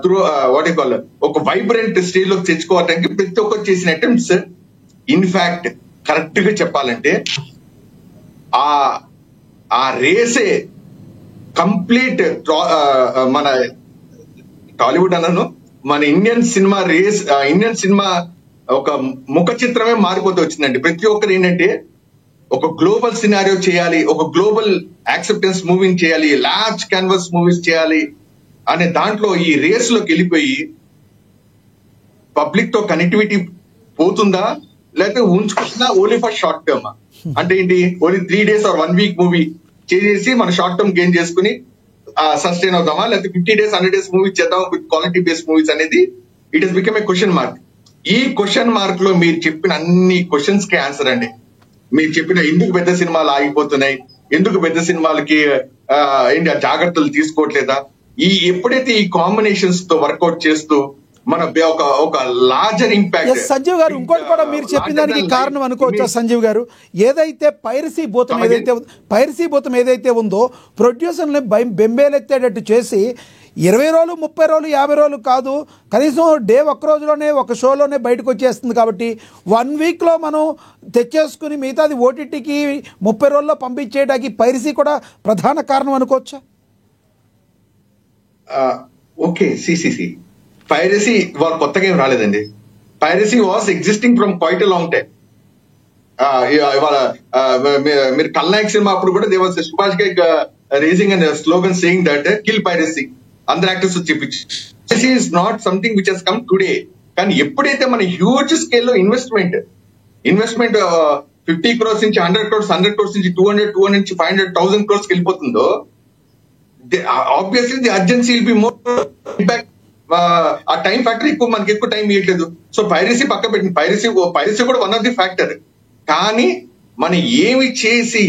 త్రూ వాట్ కాల్ ఒక వైబ్రెంట్ స్టేజ్ లో తెచ్చుకోవడానికి ప్రతి ఒక్కరు చేసిన అటెంప్ట్స్. ఇన్ఫాక్ట్ కరెక్ట్ గా చెప్పాలంటే ఆ రేసే కంప్లీట్ మన టాలీవుడ్ అన్నాను, మన ఇండియన్ సినిమా ఒక ముఖ చిత్రమే మారిపోతూ వచ్చిందండి. ప్రతి ఒక్కరు ఏంటంటే ఒక గ్లోబల్ సినారియో చేయాలి, ఒక గ్లోబల్ యాక్సెప్టెన్స్ మూవింగ్ చేయాలి, లార్జ్ క్యాన్వాస్ మూవీస్ చేయాలి అనే దాంట్లో ఈ రేస్ లోకి వెళ్ళిపోయి పబ్లిక్ తో కనెక్టివిటీ పోతుందా, లేకపోతే ఉంచుకుంటుందా ఓన్లీ ఫర్ షార్ట్ టర్మ్. అంటే ఏంటి, only 3 days or 1 week movie చేసి మన షార్ట్ టర్మ్ గెయిన్ చేసుకుని సస్టైన్ అవుతామా, లేకపోతే 50 days 100 days మూవీ చేద్దాం విత్ క్వాలిటీ బేస్డ్ మూవీస్ అనేది it has become a question mark. ఈ క్వశ్చన్ మార్క్ లో మీరు చెప్పిన అన్ని క్వశ్చన్స్ కి ఆన్సర్ అండి. మీరు చెప్పిన ఎందుకు పెద్ద సినిమాలు ఆగిపోతున్నాయి, ఎందుకు పెద్ద సినిమాలకి ఏంటి జాగ్రత్తలు తీసుకోవట్లేదా, ఎప్పుడైతే ఈ కాంబినేషన్స్ తో వర్కౌట్ చేస్తూ మన ఒక లార్జర్ ఇంపాక్ట్. సంజీవ్ గారు, ఇంకోటి కూడా మీరు చెప్పిన దానికి కారణం అనుకోవచ్చా సంజీవ్ గారు, ఏదైతే పైరసీ భూతం ఏదైతే ఉందో ప్రొడ్యూసర్ని బెంబేలెత్తేటట్టు చేసి 20 రోజులు 30 రోజులు 50 రోజులు కాదు, కనీసం డే ఒక్క రోజులోనే ఒక షోలోనే బయటకు వచ్చేస్తుంది. కాబట్టి 1 weekలో మనం తెచ్చేసుకుని మిగతాది ఓటీటీకి 30 రోజుల్లో పంపించేయడానికి పైరసీ కూడా ప్రధాన కారణం అనుకోవచ్చా? ఓకే, సిసిసి పైరసీ వాళ్ళు కొత్తగా ఏం రాలేదండి. Piracy was existing from quite a long time. ఇవాళ మీరు కల్నాయక్ సినిమా అప్పుడు కూడా they were Subhash raising and slogan saying that kill piracy, అందరు యాక్టర్స్ చెప్పించి. Piracy is not something which has come today. కానీ ఎప్పుడైతే మన హ్యూజ్ స్కేల్లో ఇన్వెస్ట్మెంట్ 50 crores నుంచి 100 crores, 100 crores నుంచి 200 నుంచి 500,000 crores కి వెళ్ళిపోతుందో, obviously the urgency will be more impact. ఆ టైం ఫ్యాక్టర్ మనకి ఎక్కువ టైం ఇవ్వట్లేదు. సో పైరసీ పక్క పెట్టింది, పైరసీ కూడా వన్ ఆఫ్ ది ఫ్యాక్టర్. కానీ మనం ఏమి చేసి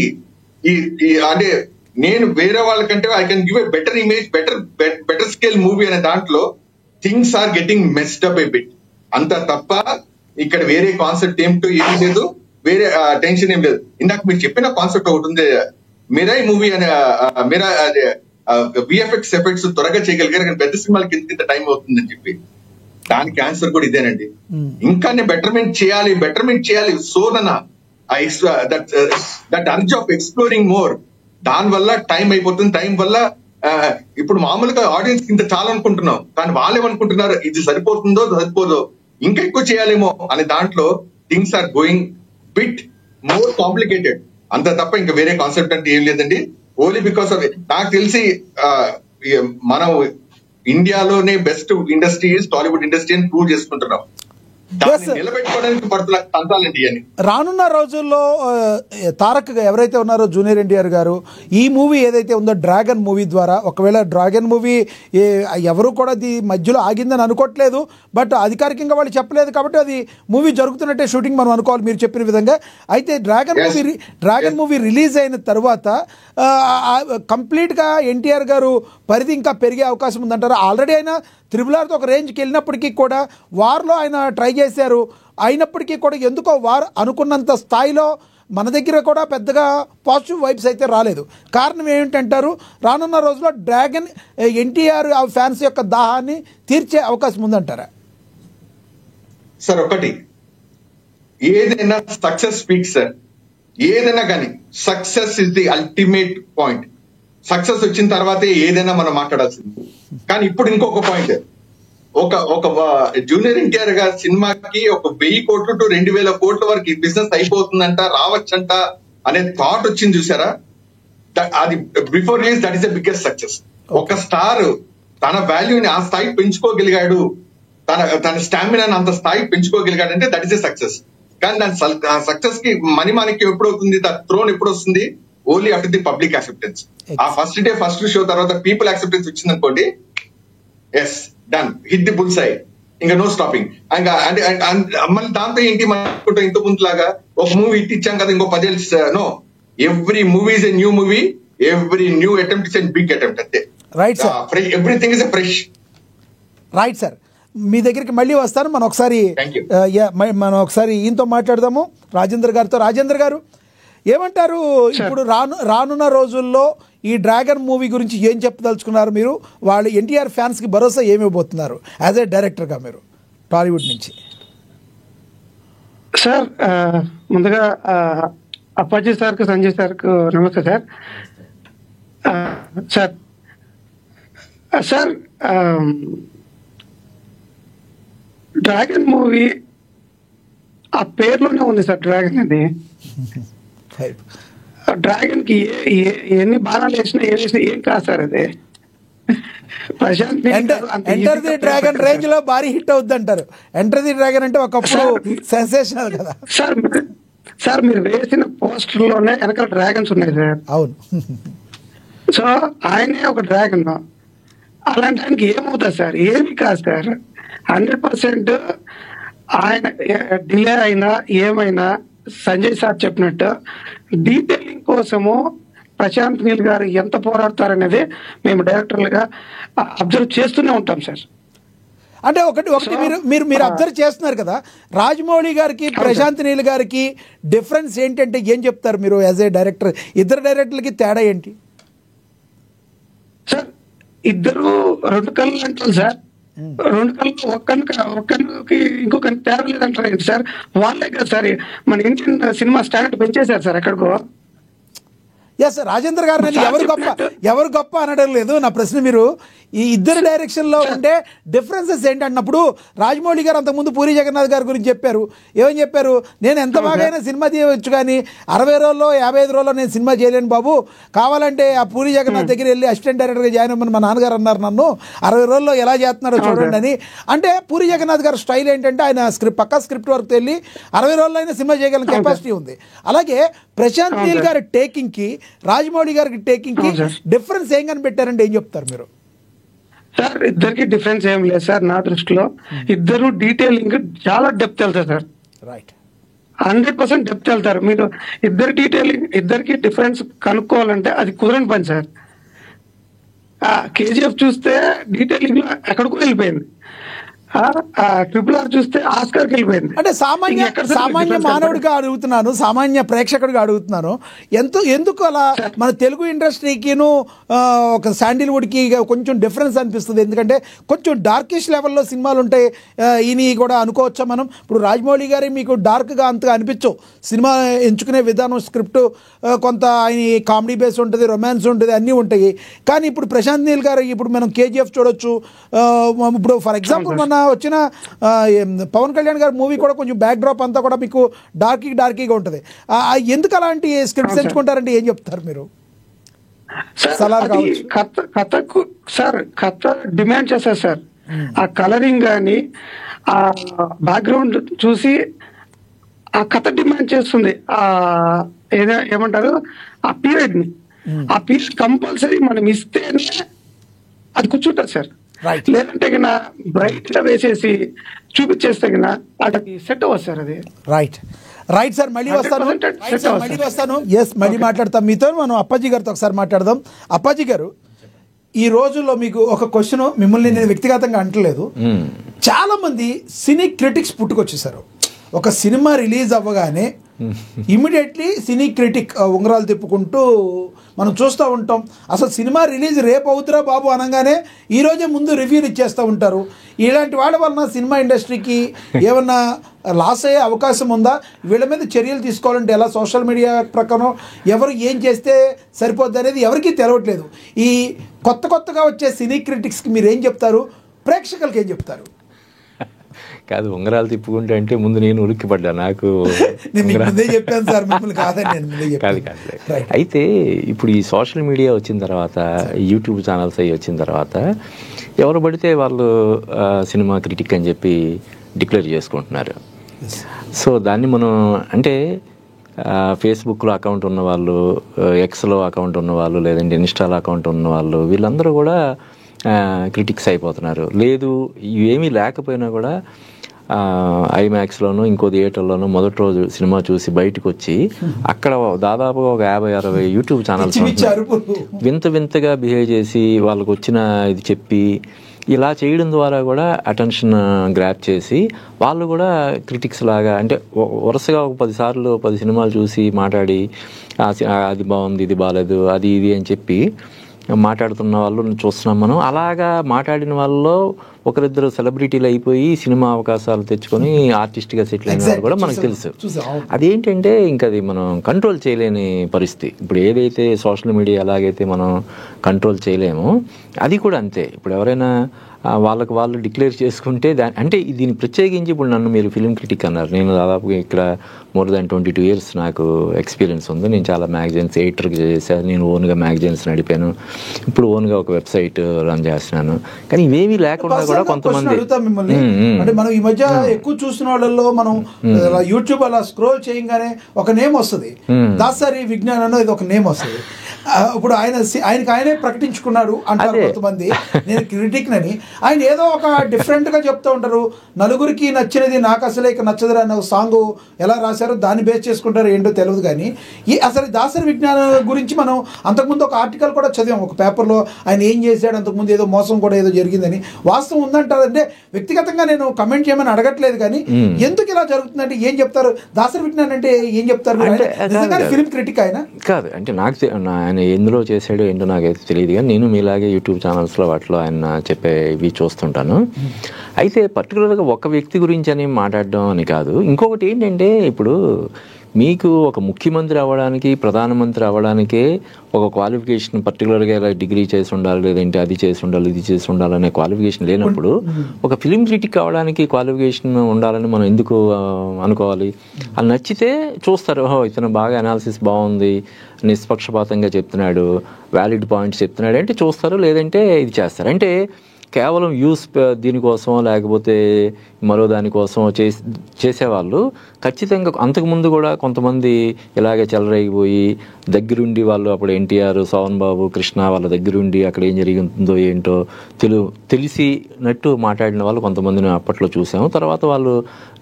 అంటే నేను వేరే వాళ్ళకంటే I can give a better image, better scale movie అనే దాంట్లో things are getting messed up a bit. అంత తప్ప ఇక్కడ వేరే కాన్సెప్ట్ ఏం లేదు, వేరే టెన్షన్ ఏం లేదు. ఇందాక మీరు చెప్పిన కాన్సెప్ట్ ఒకటి ఉంది, మిరాయ్ మూవీ అనే విఎఫ్ఎక్స్ ఎఫెక్ట్స్ త్వరగా చేయగలిగారు, కానీ పెద్ద సినిమాలకి ఇంత టైం అవుతుందని చెప్పి. దానికి ఆన్సర్ కూడా ఇదేనండి. ఇంకా బెటర్మెంట్ చేయాలి సోనన that urge of exploring more. దాని వల్ల టైం అయిపోతుంది. టైం వల్ల ఇప్పుడు మామూలుగా ఆడియన్స్ ఇంత చాలా అనుకుంటున్నాం, కానీ వాళ్ళు ఏమనుకుంటున్నారు, ఇది సరిపోతుందో సరిపోదో. ఇంకా ఎక్కువ చేయాలేమో అనే దాంట్లో things are going bit more complicated. అంత తప్ప ఇంకా వేరే కాన్సెప్ట్ అంటే ఏం లేదండి. ఓన్లీ బికాస్ ఆఫ్ నాకు తెలిసి మనం ఇండియాలోనే బెస్ట్ ఇండస్ట్రీ టాలీవుడ్ ఇండస్ట్రీ అని ప్రూవ్ చేసుకుంటున్నాం. దాన్ని నిలబెట్టుకోవడానికి పడుతున్న తంతాలండి అని. రానున్న రోజుల్లో తారక్ ఎవరైతే ఉన్నారో జూనియర్ ఎన్టీఆర్ గారు ఈ మూవీ ఏదైతే ఉందో డ్రాగన్ మూవీ ద్వారా, ఒకవేళ డ్రాగన్ మూవీ ఎవరు కూడా అది మధ్యలో ఆగిందని అనుకోవట్లేదు, బట్ అధికారికంగా వాళ్ళు చెప్పలేదు కాబట్టి అది మూవీ జరుగుతున్నట్టే షూటింగ్ మనం అనుకోవాలి మీరు చెప్పిన విధంగా. అయితే డ్రాగన్ మూవీ రిలీజ్ అయిన తర్వాత కంప్లీట్గా ఎన్టీఆర్ గారు పరిధి ఇంకా పెరిగే అవకాశం ఉందంటారు. ఆల్రెడీ ఆయన త్రిబుల్-ఆర్తో ఒక రేంజ్కి వెళ్ళినప్పటికీ కూడా వార్లో ఆయన ట్రై చేశారు. అయినప్పటికీ కూడా ఎందుకో వార్ అనుకున్నంత స్థాయిలో మన దగ్గర కూడా పెద్దగా పాజిటివ్ వైబ్స్ అయితే రాలేదు. కారణం ఏమిటంటారు? రానున్న రోజుల్లో డ్రాగన్ ఎన్టీఆర్ ఫ్యాన్స్ యొక్క దాహాన్ని తీర్చే అవకాశం ఉందంటారా? సార్ ఒకటి, ఏదైనా సక్సెస్ స్పీక్స్ సార్. ఏదైనా కానీ success is the ultimate point. Success వచ్చిన తర్వాతే ఏదైనా మనం మాట్లాడాల్సింది. కానీ ఇప్పుడు ఇంకొక పాయింట్, ఒక జూనియర్ ఎన్టీఆర్ గారి సినిమాకి 1,000 కోట్లు టు 2,000 కోట్ల వరకు బిజినెస్ అయిపోతుందంట, రావచ్చంట అనే థాట్ వచ్చింది చూసారా? అది before release that is the biggest success. ఒక స్టార్ తన వాల్యూని ఆ స్థాయి పెంచుకోగలిగాడు, తన స్టామినాని అంత స్థాయి పెంచుకోగలిగాడు అంటే దట్ ఈస్ ఎ సక్సెస్. కానీ దాని సక్సెస్ కి మణిమాణిక్యం ఎప్పుడు అవుతుంది, థ్రోన్ ఎప్పుడు వస్తుంది? Only after the public acceptance. ఆ ఫస్ట్ షో తర్వాత పీపుల్ యాక్సెప్టెన్స్ వచ్చింది అనుకోండి, yes done, hit the bull's eye, ఇంకా నో స్టాపింగ్. ఇంకా అంటే మళ్ళీ దాంతో ఏంటి మనం ఇంత ముందు లాగా ఒక మూవీ హిట్ ఇచ్చాం కదా ఇంకో 10 ఏళ్ళు, no, every movie is a new movie, every new attempt is a big attempt అంతే. Right sir, everything is a fresh. Right sir, మీ దగ్గరికి మళ్ళీ వస్తాను. మనం ఒకసారి ఈయనతో మాట్లాడదాము, రాజేంద్ర గారితో. రాజేంద్ర గారు ఏమంటారు? ఇప్పుడు రానున్న రోజుల్లో ఈ డ్రాగన్ మూవీ గురించి ఏం చెప్పదలుచుకున్నారు మీరు? వాళ్ళు ఎన్టీఆర్ ఫ్యాన్స్కి భరోసా ఏమివ్వబోతున్నారు యాజ్ ఏ డైరెక్టర్గా మీరు టాలీవుడ్ నుంచి? సార్ ముందుగా అప్పాజీ సార్కు, సంజయ్ సార్కు నమస్తే సార్. సార్ డ్రాగన్ మూవీ ఆ పేర్లోనే ఉంది సార్. డ్రాగన్ అది డ్రాగన్ కి ఎన్ని బాణాలు వేసినా ఏం కాదు సార్. అది Prashanth enter the dragon range లో భారీ హిట్ అవుద్ది అంటారు. ఎంటర్ ది డ్రాగన్ అంటే ఒకప్పుడు సెన్సేషనల్ కదా సార్. మీరు వేసిన పోస్టర్ లోనే వెనకాల డ్రాగన్స్ ఉన్నాయి సార్. అవును. సో ఆయనే ఒక డ్రాగన్. అలాంటి ఆయనకి ఏమవుతుంది సార్? ఏమి కాదు సార్. 100% ఆయన డిలే అయినా ఏమైనా సంజయ్ సార్ చెప్పినట్టు డీటెయిలింగ్ కోసము ప్రశాంత్ నీల్ గారు ఎంత పోరాడతారనేది మేము డైరెక్టర్లుగా అబ్జర్వ్ చేస్తూనే ఉంటాం సార్. అంటే ఒకటి మీరు అబ్జర్వ్ చేస్తున్నారు కదా, రాజమౌళి గారికి ప్రశాంత్ నీల్ గారికి డిఫరెన్స్ ఏంటంటే ఏం చెప్తారు మీరు యాజ్ ఏ డైరెక్టర్? ఇద్దరు డైరెక్టర్లకి తేడా ఏంటి సార్? ఇద్దరు 2 కళ్ళు అంటారు సార్. 2 కళ్ళు ఒక్కరికి ఇంకొక తేడా లేదంటారు ఏంటి సార్? వాళ్ళే కదా సార్ మన ఇండియన్ సినిమా స్టాండర్డ్ పెంచేశారు సార్ ఎక్కడికో. ఎస్, రాజేంద్ర గారు నేను ఎవరు గొప్ప అనడం లేదు. నా ప్రశ్న, మీరు ఈ ఇద్దరు డైరెక్షన్లో ఉండే డిఫరెన్సెస్ ఏంటి అన్నప్పుడు, రాజమౌళి గారు అంతకుముందు పూరి జగన్నాథ్ గారి గురించి చెప్పారు. ఏమని చెప్పారు? నేను ఎంత బాగైనా సినిమా చేయవచ్చు కానీ 60 రోజుల్లో 55 రోజుల్లో నేను సినిమా చేయలేను బాబు, కావాలంటే ఆ పూరి జగన్నాథ్ దగ్గర వెళ్ళి అసిస్టెంట్ డైరెక్టర్గా జాయిన్ అవ్వమని మా నాన్నగారు అన్నారు నన్ను, 60 రోజుల్లో ఎలా చేస్తున్నారో చూడండి అని. అంటే పూరి జగన్నాథ్ గారి స్టైల్ ఏంటంటే ఆయన పక్కా స్క్రిప్ట్ వర్క్ వెళ్ళి 60 రోజుల్లో అయినా సినిమా చేయగల కెపాసిటీ ఉంది. అలాగే ప్రశాంత్ నీల్ గారి టేకింగ్కి రాజమౌళి గారికి టేకింగ్కి డిఫరెన్స్ ఏం కనిపెట్టారంటే ఏం చెప్తారు మీరు? సార్ ఇద్దరికి డిఫరెన్స్ ఏం లేదు సార్ నా దృష్టిలో. ఇద్దరు డీటెయిలింగ్ చాలా డెప్త్ వెళ్తారు సార్. రైట్, 100% డెప్త్ వెళ్తారు. మీరు ఇద్దరు డీటెయిలింగ్, ఇద్దరికి డిఫరెన్స్ కనుక్కోవాలంటే అది కుదరని పని సార్. కేజీఎఫ్ చూస్తే డీటెయిలింగ్ లో ఎక్కడికో వెళ్ళిపోయింది, ట్రిపుల్-ఆర్ చూస్తే ఆస్కార్కి వెళ్ళిపోయింది. అంటే సామాన్య మానవుడిగా అడుగుతున్నాను, సామాన్య ప్రేక్షకుడిగా అడుగుతున్నాను, ఎందుకు అలా మన తెలుగు ఇండస్ట్రీకిను ఒక శాండిల్వుడ్కి కొంచెం డిఫరెన్స్ అనిపిస్తుంది? ఎందుకంటే కొంచెం డార్కిష్ లెవెల్లో సినిమాలు ఉంటాయి. ఈయన కూడా అనుకోవచ్చా మనం? ఇప్పుడు రాజమౌళి గారి మీకు డార్క్గా అంతగా అనిపించవు, సినిమా ఎంచుకునే విధానం, స్క్రిప్ట్ కొంత ఆయన కామెడీ బేస్ ఉంటుంది, రొమాన్స్ ఉంటుంది, అన్నీ ఉంటాయి. కానీ ఇప్పుడు ప్రశాంత్ నీల్ గారు ఇప్పుడు మనం కేజీఎఫ్ చూడొచ్చు. ఇప్పుడు ఫర్ ఎగ్జాంపుల్ మన వచ్చిన పవన్ కళ్యాణ్ గారి మూవీ కూడా కొంచెం బ్యాక్ డ్రాప్ అంతా కూడా మీకు డార్కీగా ఉంటుంది. ఎందుకు అలాంటి స్క్రిప్ట్స్ ఎంచుకుంటారంటే ఏం చెప్తారు మీరు? కథకు సార్ కథ డిమాండ్ చేస్తారు సార్. ఆ కలరింగ్ కానీ ఆ బ్యాక్గ్రౌండ్ చూసి ఆ కథ డిమాండ్ చేస్తుంది. ఏమంటారు ఆ పీరియడ్ ని, ఆ పీరియడ్ కంపల్సరీ మనం ఇస్తేనే అది కూర్చుంటుంది సార్. లేదంటే బ్రైట్ గా వేసేసి చూపించేస్తే అది సెట్ అవ్వదు సార్. అది రైట్ సార్, మళ్ళీ వస్తాను. ఎస్, మళ్ళీ మాట్లాడతాం మీతో. మనం అప్పాజీ గారితో ఒకసారి మాట్లాడదాం. అప్పాజీ గారు, ఈ రోజుల్లో మీకు ఒక క్వశ్చన్, మిమ్మల్ని నేను వ్యక్తిగతంగా అంటలేదు, చాలా మంది సినీ క్రిటిక్స్ పుట్టుకొచ్చేసారు. ఒక సినిమా రిలీజ్ అవ్వగానే ఇమీడియట్లీ సినీ క్రిటిక్ ఉంగరాలు తిప్పుకుంటూ మనం చూస్తూ ఉంటాం. అసలు సినిమా రిలీజ్ రేపు అవుతురా బాబు అనగానే ఈరోజే ముందు రివ్యూలు ఇచ్చేస్తూ ఉంటారు. ఇలాంటి వాళ్ళ వలన సినిమా ఇండస్ట్రీకి ఏమన్నా లాస్ అయ్యే అవకాశం ఉందా? వీళ్ళ మీద చర్యలు తీసుకోవాలంటే ఎలా? సోషల్ మీడియా ప్రకారం ఎవరు ఏం చేస్తే సరిపోద్ది అనేది ఎవరికీ తెలవట్లేదు. ఈ కొత్తగా వచ్చే సినీ క్రిటిక్స్కి మీరు ఏం చెప్తారు? ప్రేక్షకులకి ఏం చెప్తారు? కాదు, ఉంగరాలు తిప్పుకుంటే అంటే ముందు నేను ఉలిక్కిపడ్డా. నాకు చెప్పాను సార్, మిమ్మల్ని కాదండి. కాదు. అయితే ఇప్పుడు ఈ సోషల్ మీడియా వచ్చిన తర్వాత, యూట్యూబ్ ఛానల్స్ అవి వచ్చిన తర్వాత ఎవరు పడితే వాళ్ళు సినిమా క్రిటిక్ అని చెప్పి డిక్లేర్ చేసుకుంటున్నారు. సో దాన్ని మనం అంటే ఫేస్బుక్లో అకౌంట్ ఉన్నవాళ్ళు, ఎక్స్లో అకౌంట్ ఉన్నవాళ్ళు, లేదంటే ఇన్స్టాలో అకౌంట్ ఉన్నవాళ్ళు, వీళ్ళందరూ కూడా క్రిటిక్స్ అయిపోతున్నారు. లేదు ఇవేమీ లేకపోయినా కూడా ఐమాక్స్లోనూ ఇంకో థియేటర్లోనూ మొదటి రోజు సినిమా చూసి బయటకు వచ్చి అక్కడ దాదాపుగా ఒక 50-60 యూట్యూబ్ ఛానల్స్ వింతగా బిహేవ్ చేసి వాళ్ళకు వచ్చిన ఇది చెప్పి ఇలా చేయడం ద్వారా కూడా అటెన్షన్ గ్రాప్ చేసి వాళ్ళు కూడా క్రిటిక్స్ లాగా అంటే వరుసగా ఒక 10 సార్లు 10 సినిమాలు చూసి మాట్లాడి అది బాగుంది, ఇది బాగాలేదు, అది ఇది అని చెప్పి మాట్లాడుతున్న వాళ్ళు చూస్తున్నాం మనం. అలాగా మాట్లాడిన వాళ్ళలో ఒకరిద్దరు సెలబ్రిటీలు అయిపోయి సినిమా అవకాశాలు తెచ్చుకొని ఆర్టిస్ట్గా సెటిల్ అయిన వాళ్ళు కూడా మనకు తెలుసు. అదేంటంటే ఇంకా అది మనం కంట్రోల్ చేయలేని పరిస్థితి. ఇప్పుడు ఏదైతే సోషల్ మీడియా ఎలాగైతే మనం కంట్రోల్ చేయలేమో అది కూడా అంతే. ఇప్పుడు ఎవరైనా వాళ్ళకు వాళ్ళు డిక్లేర్ చేసుకుంటే అంటే దీన్ని ప్రత్యేకించి ఇప్పుడు నన్ను మీరు ఫిలిం క్రిటిక్ అన్నారు. నేను దాదాపుగా ఇక్కడ మోర్ దాన్ 22 years నాకు ఎక్స్పీరియన్స్ ఉంది. నేను చాలా మ్యాగజైన్స్ ఎడిటర్గా చేశాను. నేను ఓన్గా మ్యాగజైన్స్ నడిపాను. ఇప్పుడు ఓన్గా ఒక వెబ్సైట్ రన్ చేస్తున్నాను. కానీ ఇవేమీ లేకుండా కూడా కొంతమంది అంటే మనం ఈ మధ్య ఎక్కువ చూసిన వాళ్ళలో మనం యూట్యూబ్ అలా స్క్రోల్ చేయగానే ఒక నేమ్ వస్తుంది, దాసరి విజ్ఞానం ఇది ఒక నేమ్ వస్తుంది. ఇప్పుడు ఆయనే ప్రకటించుకున్నాడు అంటారు కొంతమంది, నేను క్రిటిక్ నని. ఆయన ఏదో ఒక డిఫరెంట్ గా చెప్తూ ఉంటారు. నలుగురికి నచ్చినది నాకు అసలే నచ్చదురా అన్న సాంగ్ ఎలా రాశారో దాన్ని బేస్ చేసుకుంటారు, ఏంటో తెలియదు. కానీ అసలు దాసరి విజ్ఞానం గురించి మనం అంతకుముందు ఒక ఆర్టికల్ కూడా చదివాం ఒక పేపర్లో. ఆయన ఏం చేశాడు, అంతకుముందు ఏదో మోసం కూడా ఏదో జరిగిందని. వాస్తవం ఉందంటారంటే వ్యక్తిగతంగా నేను కమెంట్ చేయమని అడగట్లేదు, కానీ ఎందుకు ఇలా జరుగుతుందంటే ఏం చెప్తారు? దాసరి విజ్ఞానం అంటే ఏం చెప్తారు? ఫిలిం క్రిటిక్ ఆయన కాదు. అంటే నాకు ఆయన ఎందులో చేశాడో ఏంటో నాకైతే తెలియదు, కానీ నేను మీలాగే యూట్యూబ్ ఛానల్స్లో వాటిలో ఆయన చెప్పేవి చూస్తుంటాను. అయితే పర్టికులర్గా ఒక వ్యక్తి గురించి అని మాట్లాడడం అని కాదు. ఇంకొకటి ఏంటంటే ఇప్పుడు మీకు ఒక ముఖ్యమంత్రి అవ్వడానికి, ప్రధానమంత్రి అవ్వడానికే ఒక క్వాలిఫికేషన్ పర్టికులర్గా ఇలా డిగ్రీ చేసి ఉండాలి, లేదంటే అది చేసి ఉండాలి, ఇది చేసి ఉండాలి అనే క్వాలిఫికేషన్ లేనప్పుడు ఒక ఫిలిం క్రిటిక్ అవ్వడానికి క్వాలిఫికేషన్ ఉండాలని మనం ఎందుకు అనుకోవాలి? అది నచ్చితే చూస్తారు, ఓహో ఇతను బాగా అనాలిసిస్ బాగుంది, నిష్పక్షపాతంగా చెప్తున్నాడు, వ్యాలిడ్ పాయింట్స్ చెప్తున్నాడు అంటే చూస్తారు, లేదంటే ఇది చేస్తారు. అంటే కేవలం యూస్ దీనికోసం లేకపోతే మరో దానికోసం చేసేవాళ్ళు ఖచ్చితంగా అంతకుముందు కూడా కొంతమంది ఇలాగే చెలరేగిపోయి దగ్గరుండి వాళ్ళు అప్పుడు ఎన్టీఆర్, సోహన్ బాబు, కృష్ణ వాళ్ళ దగ్గరుండి అక్కడ ఏం జరిగిందో ఏంటో తెలిసినట్టు మాట్లాడిన వాళ్ళు కొంతమందిని అప్పట్లో చూసాము. తర్వాత వాళ్ళు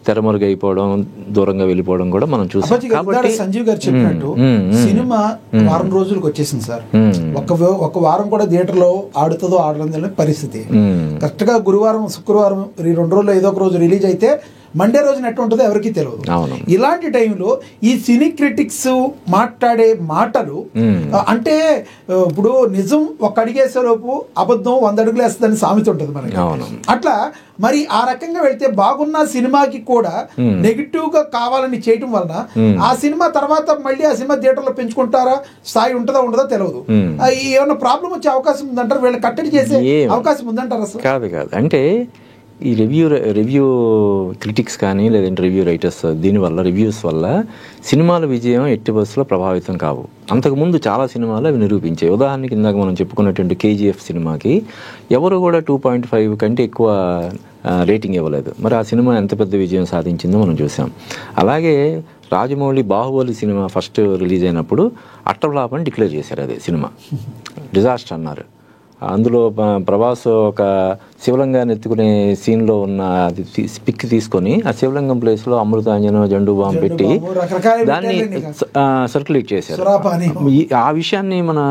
తెరమరుగైపోవడం, దూరంగా వెళ్ళిపోవడం కూడా మనం చూసాం. కాబట్టి సంజీవ్ గారు చెప్పినట్టు సినిమా వారం రోజులకు వచ్చేసింది సార్. ఒక వారం కూడా థియేటర్లో ఆడుతుందో ఆడడం పరిస్థితి. కరెక్ట్ గా గురువారం, శుక్రవారం 2 రోజుల్లో ఏదో ఒక రోజు రిలీజ్ అయితే మండే రోజున ఎట్లా ఉంటుందో ఎవరికి తెలియదు. ఇలాంటి టైంలో ఈ సినీ క్రిటిక్స్ మాట్లాడే మాటలు అంటే ఇప్పుడు నిజం ఒక అడిగేసే లోపు అబద్ధం 100 అడుగులు వేస్తుందని సామెత ఉంటుంది మనకి. అట్లా మరి ఆ రకంగా వెళ్తే బాగున్న సినిమాకి కూడా నెగిటివ్ గా కావాలని చేయటం వలన ఆ సినిమా తర్వాత మళ్ళీ ఆ సినిమా థియేటర్లో పెంచుకుంటారా, స్థాయి ఉంటుందా ఉండదో తెలియదు. ఏమన్నా ప్రాబ్లం వచ్చే అవకాశం ఉందంటారు, వీళ్ళు కట్టడి చేసే అవకాశం ఉందంటారు? అసలు కాదు. అంటే ఈ రివ్యూ క్రిటిక్స్ కానీ లేదంటే రివ్యూ రైటర్స్ దీనివల్ల రివ్యూస్ వల్ల సినిమాల విజయం ఎట్టి బస్సులో ప్రభావితం కావు. అంతకుముందు చాలా సినిమాలు అవి నిరూపించాయి. ఉదాహరణకి ఇందాక మనం చెప్పుకున్నటువంటి కేజీఎఫ్ సినిమాకి ఎవరు కూడా 2.5 కంటే ఎక్కువ రేటింగ్ ఇవ్వలేదు. మరి ఆ సినిమా ఎంత పెద్ద విజయం సాధించిందో మనం చూసాం. అలాగే Rajamouli Baahubali cinema first release అయినప్పుడు అట్టర్ఫ్లాప్ అని డిక్లేర్ చేశారు. అదే సినిమా డిజాస్టర్ అన్నారు. అందులో ప్రభాస్ ఒక శివలింగాన్ని ఎత్తుకునే సీన్లో ఉన్న అది పిక్ తీసుకొని ఆ శివలింగం ప్లేస్లో అమృతాంజనం జండు బాంబు పెట్టి దాన్ని సర్క్యులేట్ చేశారు. ఆ విషయాన్ని మన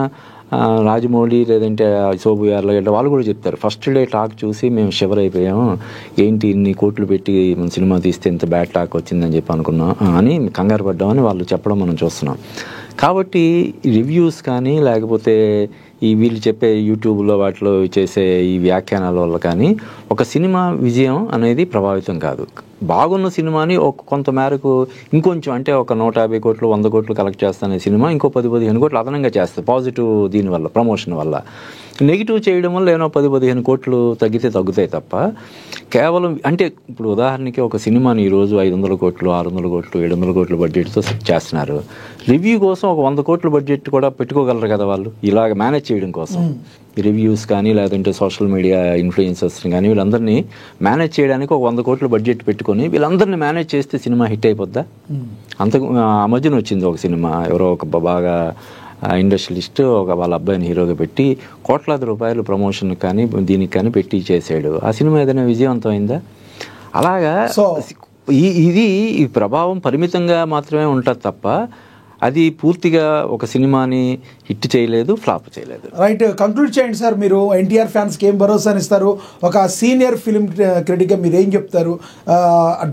రాజమౌళి లేదంటే శోభు యార్ల వాళ్ళు కూడా చెప్తారు. ఫస్ట్ డే టాక్ చూసి మేము షివర్ అయిపోయాము, ఏంటి ఇన్ని కోట్లు పెట్టి మన సినిమా తీస్తే ఇంత బ్యాడ్ టాక్ వచ్చిందని చెప్పి అనుకున్నాం అని కంగారు పడ్డామని వాళ్ళు చెప్పడం మనం చూస్తున్నాం. కాబట్టి రివ్యూస్ కానీ లేకపోతే ఈ వీళ్ళు చెప్పే యూట్యూబ్లో వాటిలో చేసే ఈ వ్యాఖ్యానాల వల్ల కానీ ఒక సినిమా విజయం అనేది ప్రభావితం కాదు. బాగున్న సినిమాని ఒక కొంత మేరకు ఇంకొంచెం అంటే ఒక 150 కోట్లు 100 కోట్లు కలెక్ట్ చేస్తానే సినిమా ఇంకో 10-15 కోట్లు అదనంగా చేస్తుంది పాజిటివ్ దీనివల్ల ప్రమోషన్ వల్ల. నెగిటివ్ చేయడం వల్ల ఏమో 10-15 కోట్లు తగ్గుతాయి తప్ప కేవలం అంటే ఇప్పుడు ఉదాహరణకి ఒక సినిమాని ఈరోజు 500 కోట్లు 600 కోట్లు 700 కోట్లు బడ్జెట్తో చేస్తున్నారు. రివ్యూ కోసం ఒక 100 కోట్ల బడ్జెట్ కూడా పెట్టుకోగలరు కదా వాళ్ళు ఇలాగ మేనేజ్ చేయడం కోసం. రివ్యూస్ కానీ లేదంటే సోషల్ మీడియా ఇన్ఫ్లుయెన్సర్స్ కానీ వీళ్ళందరినీ మేనేజ్ చేయడానికి ఒక 100 కోట్ల బడ్జెట్ పెట్టుకొని వీళ్ళందరినీ మేనేజ్ చేస్తే సినిమా హిట్ అయిపోద్దా? ఆ మధ్యన వచ్చింది ఒక సినిమా, ఎవరో ఒక బాగా ఇండస్ట్రియలిస్ట్ వాళ్ళ అబ్బాయిని హీరోగా పెట్టి కోట్లాది రూపాయలు ప్రమోషన్ కానీ దీనికి కానీ పెట్టి చేసాడు. ఆ సినిమా ఏదైనా విజయవంతమైందా? అలాగా ఈ ప్రభావం పరిమితంగా మాత్రమే ఉంటుంది తప్ప అది పూర్తిగా ఒక సినిమాని హిట్ చేయలేదు, ఫ్లాప్ చేయలేదు. రైట్, కంక్లూడ్ చేయండి సార్. మీరు ఎన్టీఆర్ ఫ్యాన్స్కి ఏం భరోసాని ఇస్తారు? ఒక సీనియర్ ఫిలిం క్రిటిక్గా మీరు ఏం చెప్తారు?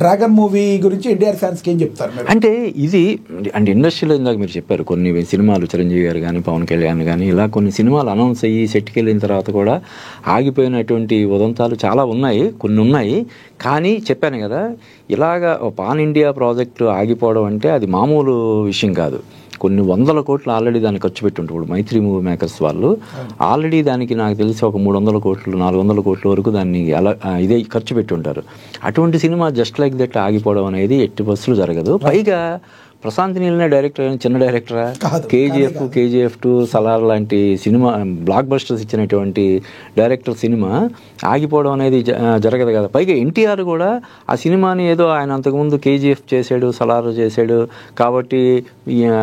డ్రాగన్ మూవీ గురించి ఎన్టీఆర్ ఫ్యాన్స్కి ఏం చెప్తారు? అంటే ఇది అంటే ఇండస్ట్రీలో ఇందాక మీరు చెప్పారు కొన్ని సినిమాలు చిరంజీవి గారు కానీ పవన్ కళ్యాణ్ కానీ ఇలా కొన్ని సినిమాలు అనౌన్స్ అయ్యి సెట్కి వెళ్ళిన తర్వాత కూడా ఆగిపోయినటువంటి ఉదంతాలు చాలా ఉన్నాయి, కొన్ని ఉన్నాయి. కానీ చెప్పాను కదా, ఇలాగా పాన్ ఇండియా ప్రాజెక్టు ఆగిపోవడం అంటే అది మామూలు విషయం కాదు. కొన్ని 100 కోట్లు ఆల్రెడీ దాన్ని ఖర్చు పెట్టి ఉంటారు. ఇప్పుడు మైత్రి మూవీ మేకర్స్ వాళ్ళు ఆల్రెడీ దానికి నాకు తెలిసి ఒక 300 కోట్లు 400 కోట్ల వరకు దాన్ని ఇదే ఖర్చు పెట్టి ఉంటారు. అటువంటి సినిమా జస్ట్ లైక్ దట్ ఆగిపోవడం అనేది ఎట్టి బస్సులు జరగదు. పైగా ప్రశాంత్ నీల్నే డైరెక్టర్, చిన్న డైరెక్టరా? కేజీఎఫ్ 2 సలార్ లాంటి సినిమా బ్లాక్ బస్టర్స్ ఇచ్చినటువంటి డైరెక్టర్ సినిమా ఆగిపోవడం అనేది జరగదు కదా. పైగా ఎన్టీఆర్ కూడా ఆ సినిమాని ఏదో ఆయన అంతకుముందు కేజీఎఫ్ చేశాడు, సలార్ చేశాడు కాబట్టి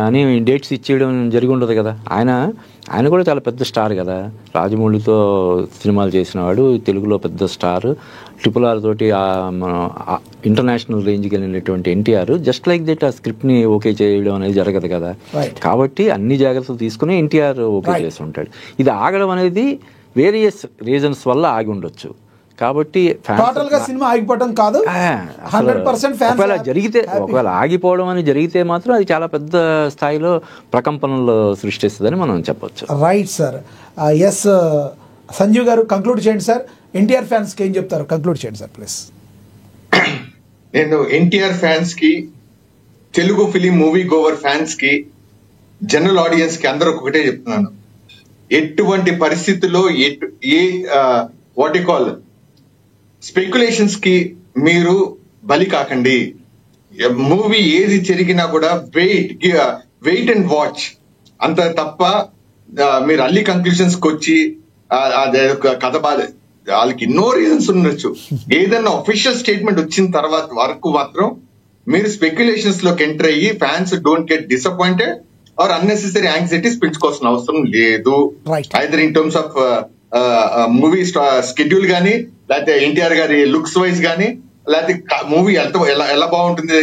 అని డేట్స్ ఇచ్చేయడం జరిగి ఉండదు కదా. ఆయన కూడా చాలా పెద్ద స్టార్ కదా, రాజమౌళితో సినిమాలు చేసినవాడు, తెలుగులో పెద్ద స్టార్, RRR తోటి ఇంటర్నేషనల్ రేంజ్కి వెళ్ళినటువంటి ఎన్టీఆర్ జస్ట్ లైక్ దట్ ఆ స్క్రిప్ట్ని ఓకే చేయడం అనేది జరగదు కదా. కాబట్టి అన్ని జాగ్రత్తలు తీసుకుని ఎన్టీఆర్ ఓకే చేసి ఉంటాడు. ఇది ఆగడం అనేది వేరియస్ రీజన్స్ వల్ల ఆగి ఉండొచ్చు. కాబట్టి సినిమా ఆగిపోవడం కాదు, ఒకవేళ ఆగిపోవడం అని జరిగితే మాత్రం అది చాలా పెద్ద స్థాయిలో ప్రకంపనలు సృష్టిస్తుందని మనం చెప్పొచ్చు. Right sir. ఎస్ సంజీవ్ గారు కంక్లూడ్ చేయండి సార్. ఎన్టీఆర్ ఫ్యాన్స్ కి ఏం చెప్తారు? కంక్లూడ్ చేయండి సార్ ప్లీజ్. నేను ఎన్టీఆర్ ఫ్యాన్స్ కి, Telugu film movie Gower fans కి, జనరల్ ఆడియన్స్ కి అందరూ ఒకటే చెప్తున్నాను, ఎటువంటి పరిస్థితుల్లో వాట్ యు కాల్ స్పెక్యులేషన్స్ కి మీరు బలి కాకండి. మూవీ ఏది జరిగినా కూడా వెయిట్ అండ్ వాచ్ అంత తప్ప మీరు అల్లి కంక్లూషన్స్ కి వచ్చి కథ బాధ వాళ్ళకి ఎన్నో రీజన్స్ ఉండొచ్చు. ఏదన్నా ఒఫిషియల్ స్టేట్మెంట్ వచ్చిన తర్వాత వరకు మాత్రం మీరు స్పెక్యులేషన్స్ లోకి ఎంటర్ అయ్యి fans don't get disappointed or unnecessary anxieties పెంచుకోవాల్సిన అవసరం లేదు. Either in terms of movie schedule గానీ, లేకపోతే ఎన్టీఆర్ గారి లుక్స్ వైజ్ గానీ, లేకపోతే మూవీ ఎలా బాగుంటుంది,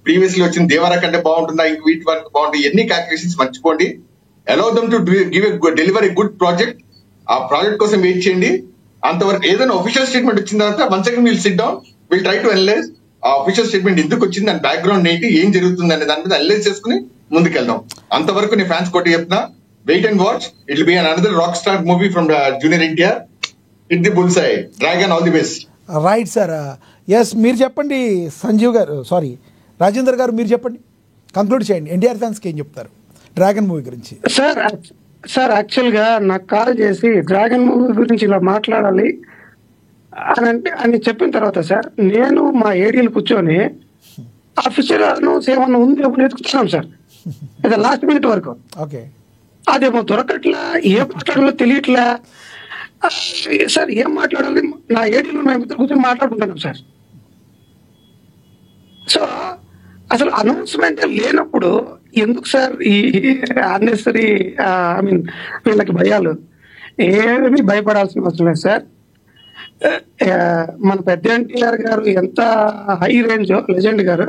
ప్రీవియస్లీ వచ్చిన దేవరా కంటే బాగుంటుందా, ఇంక వీటి వరకు బాగుంటుంది, ఎన్ని క్యాల్కులేషన్స్ మర్చిపోండి. Allow them to deliver a good project. ఆ ప్రాజెక్ట్ కోసం వెయిట్ చేయండి. అంతవరకు ఏదైనా ఒఫిషియల్ స్టేట్మెంట్ వచ్చిన తర్వాత once again will SIT down, will try to analyse ఆ ఒఫిషియల్ స్టేట్మెంట్ ఎందుకు వచ్చింది, దాని బ్యాక్గ్రౌండ్ ఏంటి, ఏం జరుగుతుంది అనే దాని మీద అనలైజ్ చేసుకుని ముందుకెళ్దాం. అంతవరకు నేను ఫ్యాన్స్ కొట్టి చెప్తున్నా, wait and watch. It will be another rock star movie from junior NTR. Hit the bull's eye, dragon, all the best. Right sir. Yes మీరు చెప్పండి సంజీవ్ గారు, సారీ రాజేందర్ గారు, మీరు చెప్పండి, కంక్లూడ్ చేయండి. ఎన్టీఆర్ ఫ్యాన్స్కి ఏం చెప్తారు డ్రాగన్ మూవీ గురించి? సార్ యాక్చువల్గా నాకు కాల్ చేసి డ్రాగన్ మూవీ గురించి ఇలా మాట్లాడాలి, అని అంటే అని చెప్పిన తర్వాత సార్ నేను మా ఏడీలు కూర్చొని ఆఫీసర్ అనౌన్స్ ఏమన్నా ఉంది ఎప్పుడు ఎదుగుతున్నాం సార్ అది లాస్ట్ మినిట్ వరకు. ఓకే. అదేమో దొరకట్లా, ఏం మాట్లాడాలో తెలియట్లా సార్. ఏం మాట్లాడాలి, నా ఏడీలో మేము ఇద్దరు కూర్చొని మాట్లాడుకుంటున్నాం సార్. సో అసలు అనౌన్స్మెంట్ లేనప్పుడు ఎందుకు సార్ ఈ అన్నెసరీ ఐ మీన్ వీళ్ళకి భయాలు? ఏమీ భయపడాల్సిన అవసరం లేదు సార్. మన పెద్ద ఎన్టీఆర్ గారు ఎంత హై రేంజ్ లెజెండ్ గారు,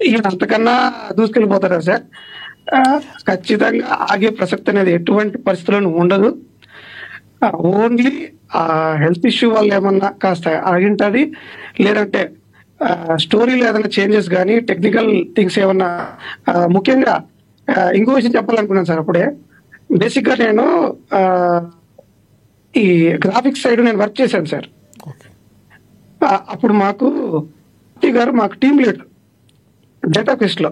ఈయన అంతకన్నా దూసుకెళ్ళిపోతారా సార్? ఖచ్చితంగా ఆగే ప్రసక్తి అనేది ఎటువంటి పరిస్థితుల్లో ఉండదు. ఓన్లీ హెల్త్ ఇష్యూ వల్ల ఏమన్నా కాస్త ఆగింటది, లేదంటే స్టోరీలో ఏదైనా చేంజెస్ కానీ టెక్నికల్ థింగ్స్ ఏమన్నా. ముఖ్యంగా ఇంకో విషయం చెప్పాలనుకున్నాను సార్. అప్పుడే బేసిక్గా నేను ఈ గ్రాఫిక్స్ సైడ్ నేను వర్క్ చేశాను సార్. అప్పుడు మాకు గారు మాకు టీమ్ లీడర్ డేటా క్విస్ట్ లో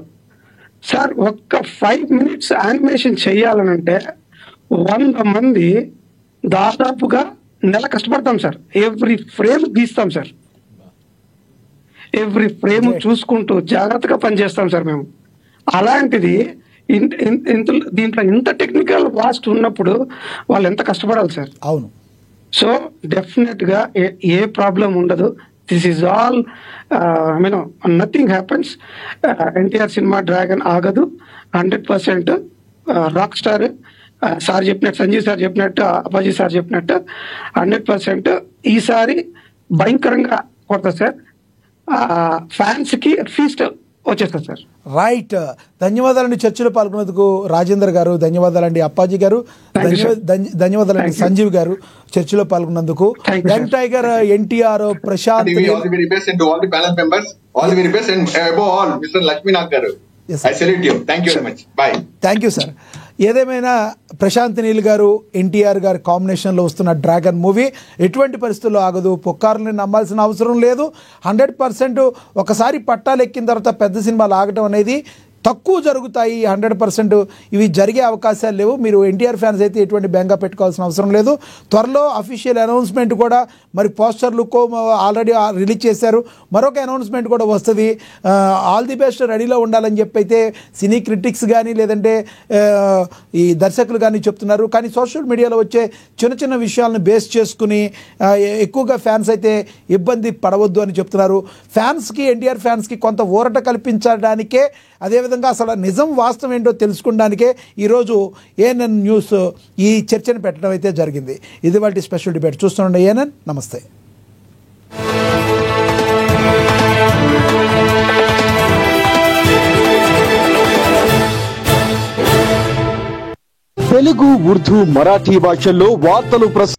సార్ ఒక్క 5 minutes యానిమేషన్ చేయాలనంటే 100 మంది దాదాపుగా నెల కష్టపడతాం సార్. ఎవ్రీ ఫ్రేమ్ గీస్తాం సార్, ఎవ్రీ ఫ్రేమ్ చూసుకుంటూ జాగ్రత్తగా పనిచేస్తాం సార్ మేము. అలాంటిది దీంట్లో ఇంత టెక్నికల్ వాస్ట్ ఉన్నప్పుడు వాళ్ళు ఎంత కష్టపడాలి సార్? అవును. సో డెఫినెట్ గా ఏ ప్రాబ్లం ఉండదు. This is all nothing happens. NTR cinema dragon ఆగదు. 100% రాక్ స్టార్ సార్ చెప్పినట్టు, సంజీవ్ సార్ చెప్పినట్టు, అప్పాజీ సార్ చెప్పినట్టు 100% ఈసారి భయంకరంగా కొడతారు సార్. ఫ్యాన్స్ కి ఫీస్ట్ వచ్చేస్తారు సార్. రైట్. ధన్యవాదాలండి చర్చలో పాల్గొన్నందుకు రాజేందర్ గారు, ధన్యవాదాలండి అప్పాజీ గారు, ధన్యవాదాలండి సంజీవ్ గారు చర్చలో పాల్గొన్నందుకు. Young tiger NTR Prashanth thank you sir. ఏదేమైనా ప్రశాంత్ నీల్ గారు ఎన్టీఆర్ గారి కాంబినేషన్లో వస్తున్న డ్రాగన్ మూవీ ఎటువంటి పరిస్థితుల్లో ఆగదు. పుక్కారుని నమ్మాల్సిన అవసరం లేదు. 100% ఒకసారి పట్టాలెక్కిన తర్వాత పెద్ద సినిమాలు ఆగటం అనేది తక్కువ జరుగుతాయి. 100% ఇవి జరిగే అవకాశాలు లేవు. మీరు ఎన్టీఆర్ ఫ్యాన్స్ అయితే ఎటువంటి బెంగా పెట్టుకోవాల్సిన అవసరం లేదు. త్వరలో అఫీషియల్ అనౌన్స్మెంట్ కూడా, మరి పోస్టర్లు ఆల్రెడీ రిలీజ్ చేశారు, మరొక అనౌన్స్మెంట్ కూడా వస్తుంది. ఆల్ ది బెస్ట్, రెడీలో ఉండాలని చెప్పి అయితే సినీ క్రిటిక్స్ కానీ లేదంటే ఈ దర్శకులు కానీ చెప్తున్నారు. కానీ సోషల్ మీడియాలో వచ్చే చిన్న చిన్న విషయాలను బేస్ చేసుకుని ఎక్కువగా ఫ్యాన్స్ అయితే ఇబ్బంది పడవద్దు అని చెప్తున్నారు. ఫ్యాన్స్కి, ఎన్టీఆర్ ఫ్యాన్స్కి కొంత ఊరట కల్పించడానికే, అదేవిధంగా అసలు నిజం వాస్తవం ఏంటో తెలుసుకోవడానికే ఈరోజు ఏఎన్ఎన్ న్యూస్ ఈ చర్చను పెట్టడం అయితే జరిగింది. ఇది వాటి స్పెషల్ డిబేట్. చూస్తుండే ఏఎన్ఎన్. నమస్తే. తెలుగు, ఉర్దూ, మరాఠీ భాషల్లో వార్తలు